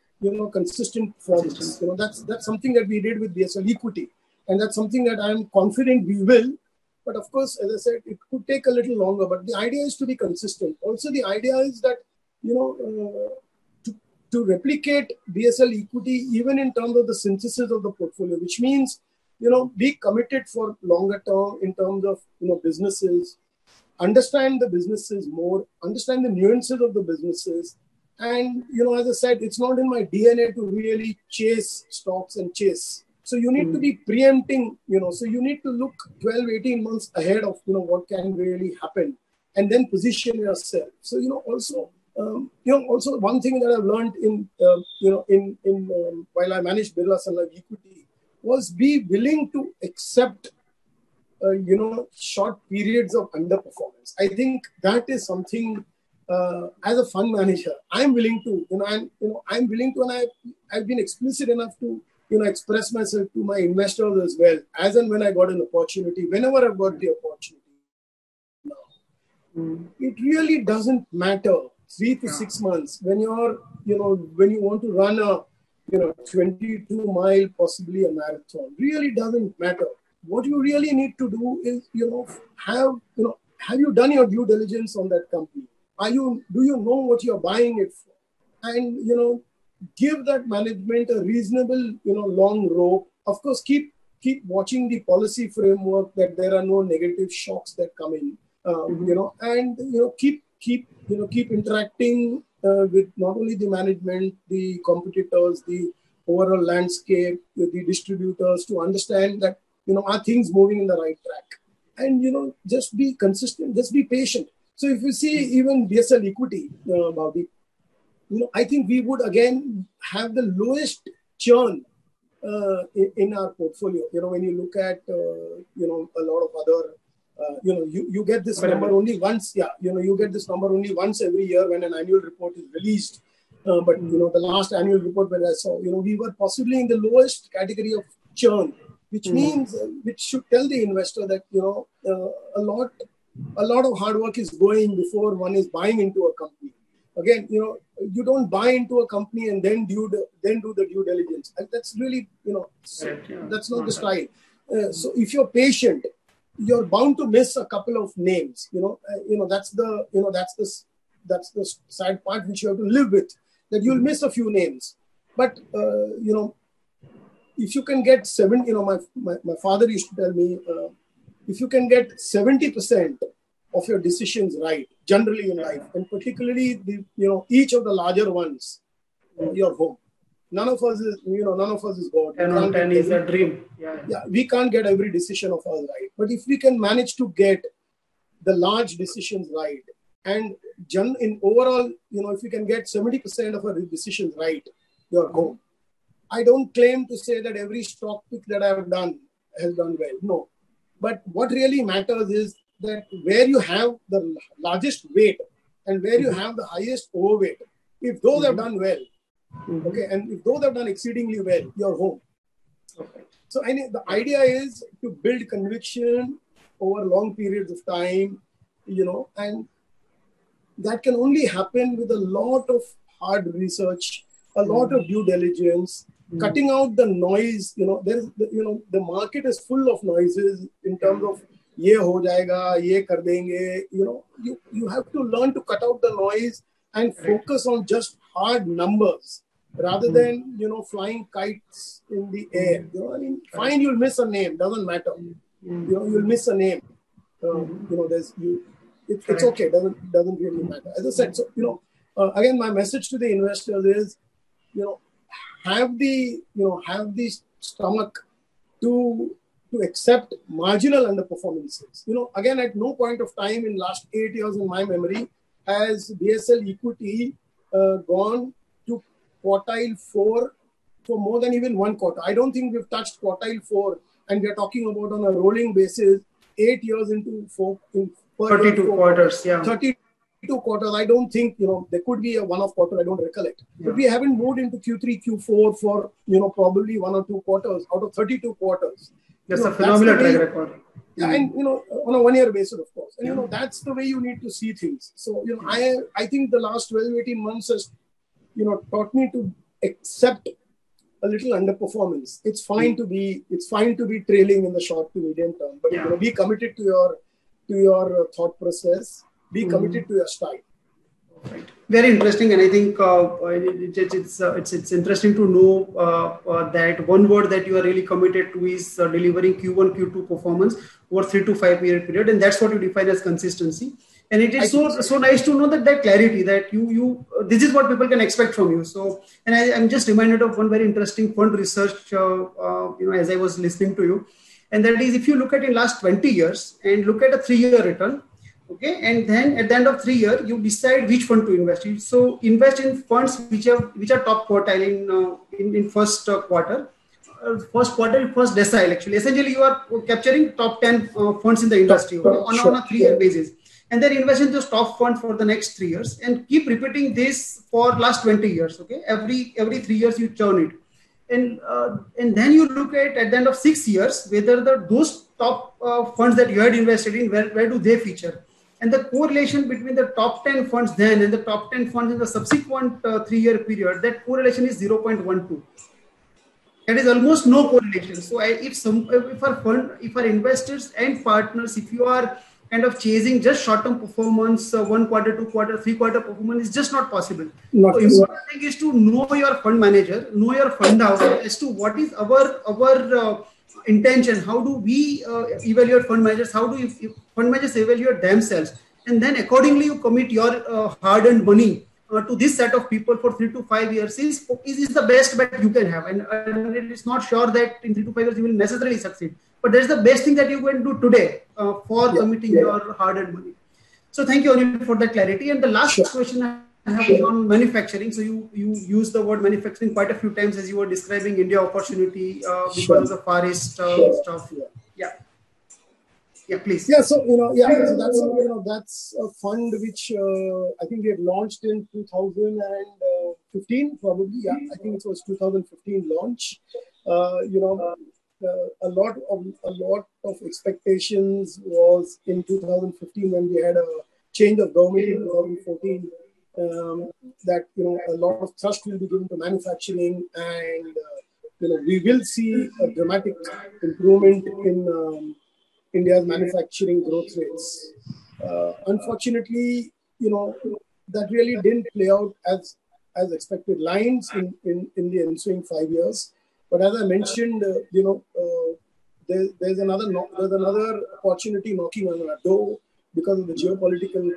Speaker 2: consistent performance. That's something that we did with BSL equity. And that's something that I'm confident we will. But of course, as I said, it could take a little longer. But the idea is to be consistent. Also, the idea is that, to replicate BSL equity, even in terms of the synthesis of the portfolio, which means, be committed for longer term in terms of, businesses, understand the businesses more, understand the nuances of the businesses. And, as I said, it's not in my DNA to really chase stocks and chase. So you need to be preempting, so you need to look 12, 18 months ahead of, what can really happen, and then position yourself. So, also one thing that I've learned while I managed Birla Sun Life Equity was be willing to accept, short periods of underperformance. I think that is something, as a fund manager, I'm willing to, I'm willing to, and I've been explicit enough to, express myself to my investors as well, as and when I got an opportunity, whenever I've got the opportunity. It really doesn't matter 3 to 6 months when you're, when you want to run a, 22-mile, possibly a marathon. Really doesn't matter. What you really need to do is, have you done your due diligence on that company? Do you know what you're buying it for? And, give that management a reasonable, long rope. Of course, keep watching the policy framework, that there are no negative shocks that come in, and, keep interacting with not only the management, the competitors, the overall landscape, the distributors, to understand that, are things moving in the right track? And, just be consistent, just be patient. So if you see even BSL equity, Bhavdeep, I think we would again have the lowest churn in our portfolio. When you look at, a lot of other, you get this number only once. Yeah, you get this number only once every year when an annual report is released. But, the last annual report that I saw, we were possibly in the lowest category of churn, which means, which should tell the investor that, a lot of hard work is going before one is buying into a company. Again, you don't buy into a company and then do the due diligence. And that's really, that's not the style. So if you're patient, you're bound to miss a couple of names. That's the sad part which you have to live with, that you'll miss a few names. But if you can get my father used to tell me, if you can get 70% of your decisions right, generally in life, and particularly each of the larger ones, your home. None of us is God.
Speaker 1: 10 on 10 is a dream.
Speaker 2: Yeah, we can't get every decision of us right. But if we can manage to get the large decisions right, and in overall, if we can get 70% of our decisions right, your home. I don't claim to say that every stock pick that I have done has done well. No. But what really matters is that where you have the largest weight and where you have the highest overweight, if those have done well, okay, and if those have done exceedingly well, you're home. Okay. So the idea is to build conviction over long periods of time, and that can only happen with a lot of hard research, a lot of due diligence, cutting out the noise. The market is full of noises in terms of ye ho jayega, ye kar denge. You have to learn to cut out the noise and focus on just hard numbers rather than flying kites in the air. Fine, you'll miss a name, doesn't matter. You'll miss a name. It's okay, doesn't really matter. As I said, so again, my message to the investors is, have the stomach to accept marginal underperformances. Again, at no point of time in last 8 years in my memory has BSL equity gone to quartile 4 for more than even one quarter. I don't think we've touched quartile 4, and we're talking about on a rolling basis 8 years into
Speaker 1: 32 quarters. Yeah.
Speaker 2: 32 quarters. I don't think, there could be a one-off quarter, I don't recollect. Yeah. But we haven't moved into Q3, Q4 for, probably 1 or 2 quarters out of 32 quarters.
Speaker 1: That's a phenomenal track record.
Speaker 2: Yeah, and, on a 1-year basis, of course. And, that's the way you need to see things. So, I think the last 12, 18 months has, taught me to accept a little underperformance. It's fine to be trailing in the short to medium term, but, be committed to your thought process. Be committed to your style.
Speaker 1: Right. Very interesting, and I think it's interesting to know that one word that you are really committed to is delivering Q1, Q2 performance over 3 to 5 year period, and that's what you define as consistency. And it is so nice to know that clarity that you this is what people can expect from you. So, and I'm just reminded of one very interesting fund research, as I was listening to you, and that is if you look at in last 20 years and look at a 3-year return. Okay, and then at the end of 3 years, you decide which fund to invest in. So invest in funds which are top quartile in first quarter, first decile. Actually, essentially you are capturing top 10 funds in the industry on a 3-year basis, and then invest in those top funds for the next 3 years, and keep repeating this for last 20 years. Okay, every 3 years you churn it, and then you look at the end of 6 years whether those top funds that you had invested in where do they feature. And the correlation between the top 10 funds then and the top 10 funds in the subsequent 3-year period, that correlation is 0.12. That is almost no correlation. So if our investors and partners, if you are kind of chasing just short-term performance, 1 quarter, 2 quarter, 3 quarter performance, is just not possible. So important thing is to know your fund manager, know your fund house as to what is our intention. How do we evaluate fund managers? How do fund managers evaluate themselves? And then accordingly you commit your hard-earned money to this set of people for 3 to 5 years is the best bet you can have. And it's not sure that in 3 to 5 years you will necessarily succeed, but that's the best thing that you can do today for committing your hard-earned money. So thank you, Anil, for that clarity. And the last question I have is on manufacturing. So you use the word manufacturing quite a few times as you were describing India opportunity because of the Far East stuff. Yeah, please.
Speaker 2: Yeah, so so that's a fund which I think we had launched in 2015, probably. Yeah, I think it was 2015 launch. A lot of expectations was in 2015 when we had a change of government in 2014. That a lot of thrust will be given to manufacturing, and we will see a dramatic improvement in India's manufacturing growth rates. Unfortunately, that really didn't play out as expected lines in the ensuing 5 years. But as I mentioned, there's another opportunity knocking on our door because of the geopolitical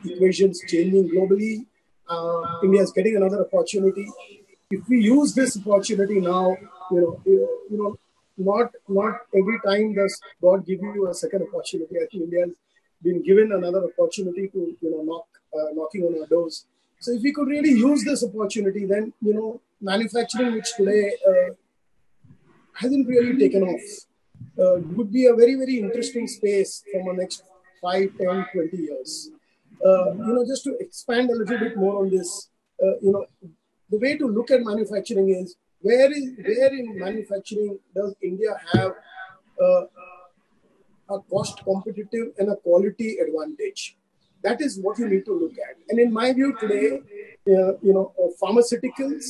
Speaker 2: equations changing globally. India is getting another opportunity. If we use this opportunity now, not every time does God give you a second opportunity. I think India has been given another opportunity to knocking on our doors. So if we could really use this opportunity, then manufacturing, which today hasn't really taken off, would be a very, very interesting space for the next 5, 10, 20 years. Just to expand a little bit more on this, the way to look at manufacturing is where in manufacturing does India have a cost competitive and a quality advantage? That is what you need to look at. And in my view today, pharmaceuticals,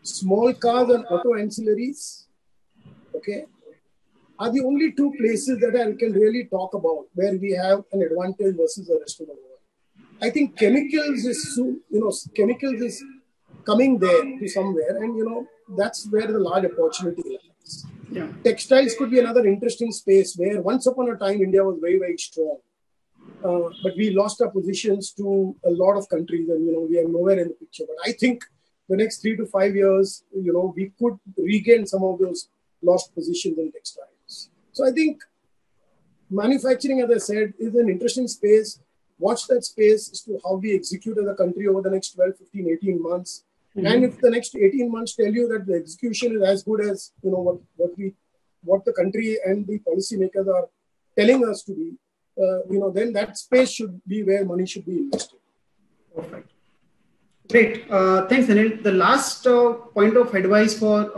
Speaker 2: small cars and auto ancillaries, okay, are the only two places that I can really talk about where we have an advantage versus the rest of the world. I think chemicals is coming there to somewhere, and that's where the large opportunity lies.
Speaker 1: Yeah.
Speaker 2: Textiles could be another interesting space where once upon a time India was very, very strong, but we lost our positions to a lot of countries, and we are nowhere in the picture. But I think the next 3 to 5 years, we could regain some of those lost positions in textiles. So I think manufacturing, as I said, is an interesting space. Watch that space as to how we execute as a country over the next 12, 15, 18 months. Mm-hmm. And if the next 18 months tell you that the execution is as good as what the country and the policymakers are telling us to be, then that space should be where money should be invested.
Speaker 1: Perfect. Great. Thanks, Anil. The last point of advice for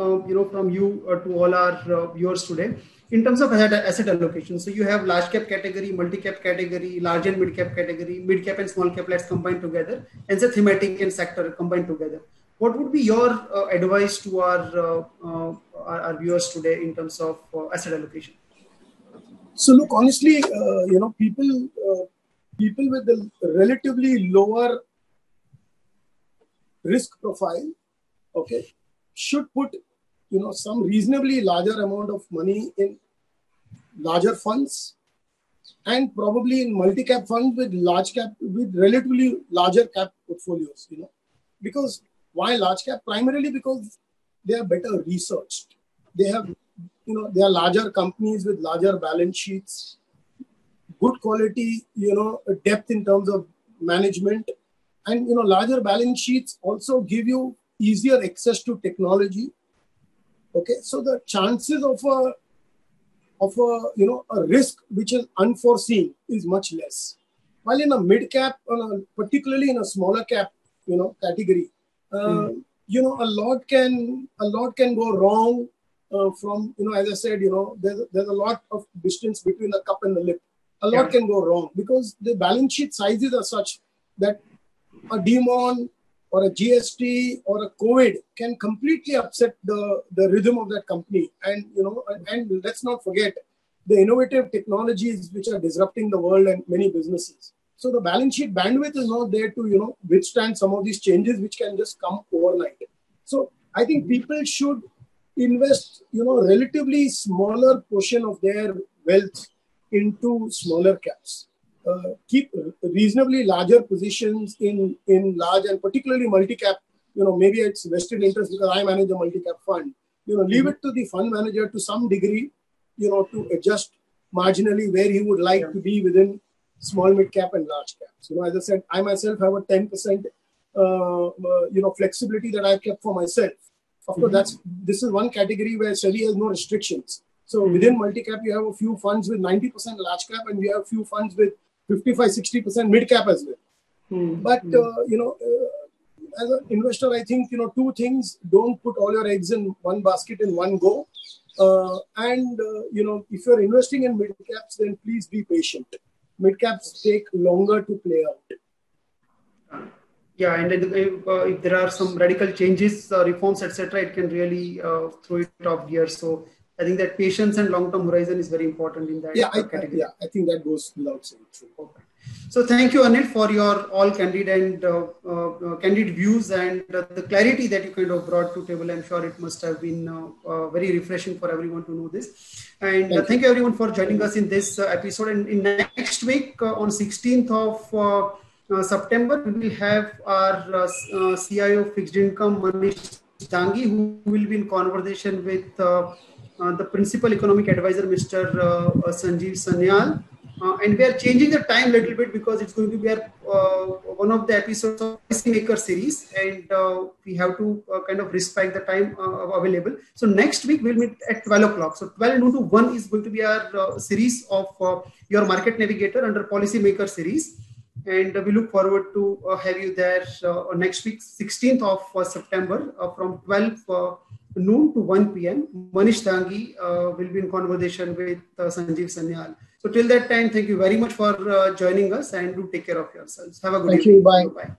Speaker 1: from you to all our viewers today, in terms of asset allocation. So you have large cap category, multi cap category, large and mid cap category, mid cap and small cap, let's combine together, and the thematic and sector combined together. What would be your advice to our viewers today in terms of asset allocation?
Speaker 2: So look, honestly, people with a relatively lower risk profile, okay, should put some reasonably larger amount of money in larger funds and probably in multi-cap funds with relatively larger cap portfolios, because why large cap? Primarily because they are better researched. They have, they are larger companies with larger balance sheets, good quality, depth in terms of management, and, larger balance sheets also give you easier access to technology. Okay, so the chances of a risk which is unforeseen is much less. While in a mid cap, particularly in a smaller cap, category, a lot can go wrong. From as I said, there's a lot of distance between the cup and the lip. A lot can go wrong because the balance sheet sizes are such that a demon or a GST or a COVID can completely upset the rhythm of that company. And, and let's not forget the innovative technologies which are disrupting the world and many businesses. So the balance sheet bandwidth is not there to, withstand some of these changes which can just come overnight. So I think people should invest, relatively smaller portion of their wealth into smaller caps. Keep reasonably larger positions in large and particularly multi-cap. Maybe it's vested interest because I manage a multi-cap fund. Leave it to the fund manager to some degree, to adjust marginally where he would like to be within small, mid-cap and large caps. As I said, I myself have a 10%, flexibility that I've kept for myself. Of course, this is one category where SEBI has no restrictions. So within multi-cap, you have a few funds with 90% large cap and we have a few funds with 55-60% mid cap as well. But as an investor, I think two things: don't put all your eggs in one basket in one go, and if you're investing in mid caps, then please be patient. Mid caps take longer to play out.
Speaker 1: Yeah, and if there are some radical changes, reforms, etc., it can really throw it off gear. So I think that patience and long-term horizon is very important in that category.
Speaker 2: I think that goes without saying. True.
Speaker 1: Okay. So thank you, Anil, for your all candid and candid views and the clarity that you kind of brought to table. I'm sure it must have been very refreshing for everyone to know this. And thank you everyone for joining us in this episode. And in next week, on 16th of September, we will have our CIO of Fixed Income, Manish Dangi, who will be in conversation with the Principal Economic Advisor, Mr. Sanjeev Sanyal. And we are changing the time a little bit because it's going to be one of the episodes of Policy Maker series, and we have to kind of respect the time available. So next week we'll meet at 12 o'clock. So 12 noon to 1 is going to be our series of Your Market Navigator under Policy Maker series. And we look forward to have you there next week, 16th of September, from 12 noon to 1 p.m. Manish Dangi will be in conversation with Sanjeev Sanyal. So till that time, thank you very much for joining us, and do take care of yourselves. Have a good evening.
Speaker 2: Thank you. Bye.
Speaker 1: Bye.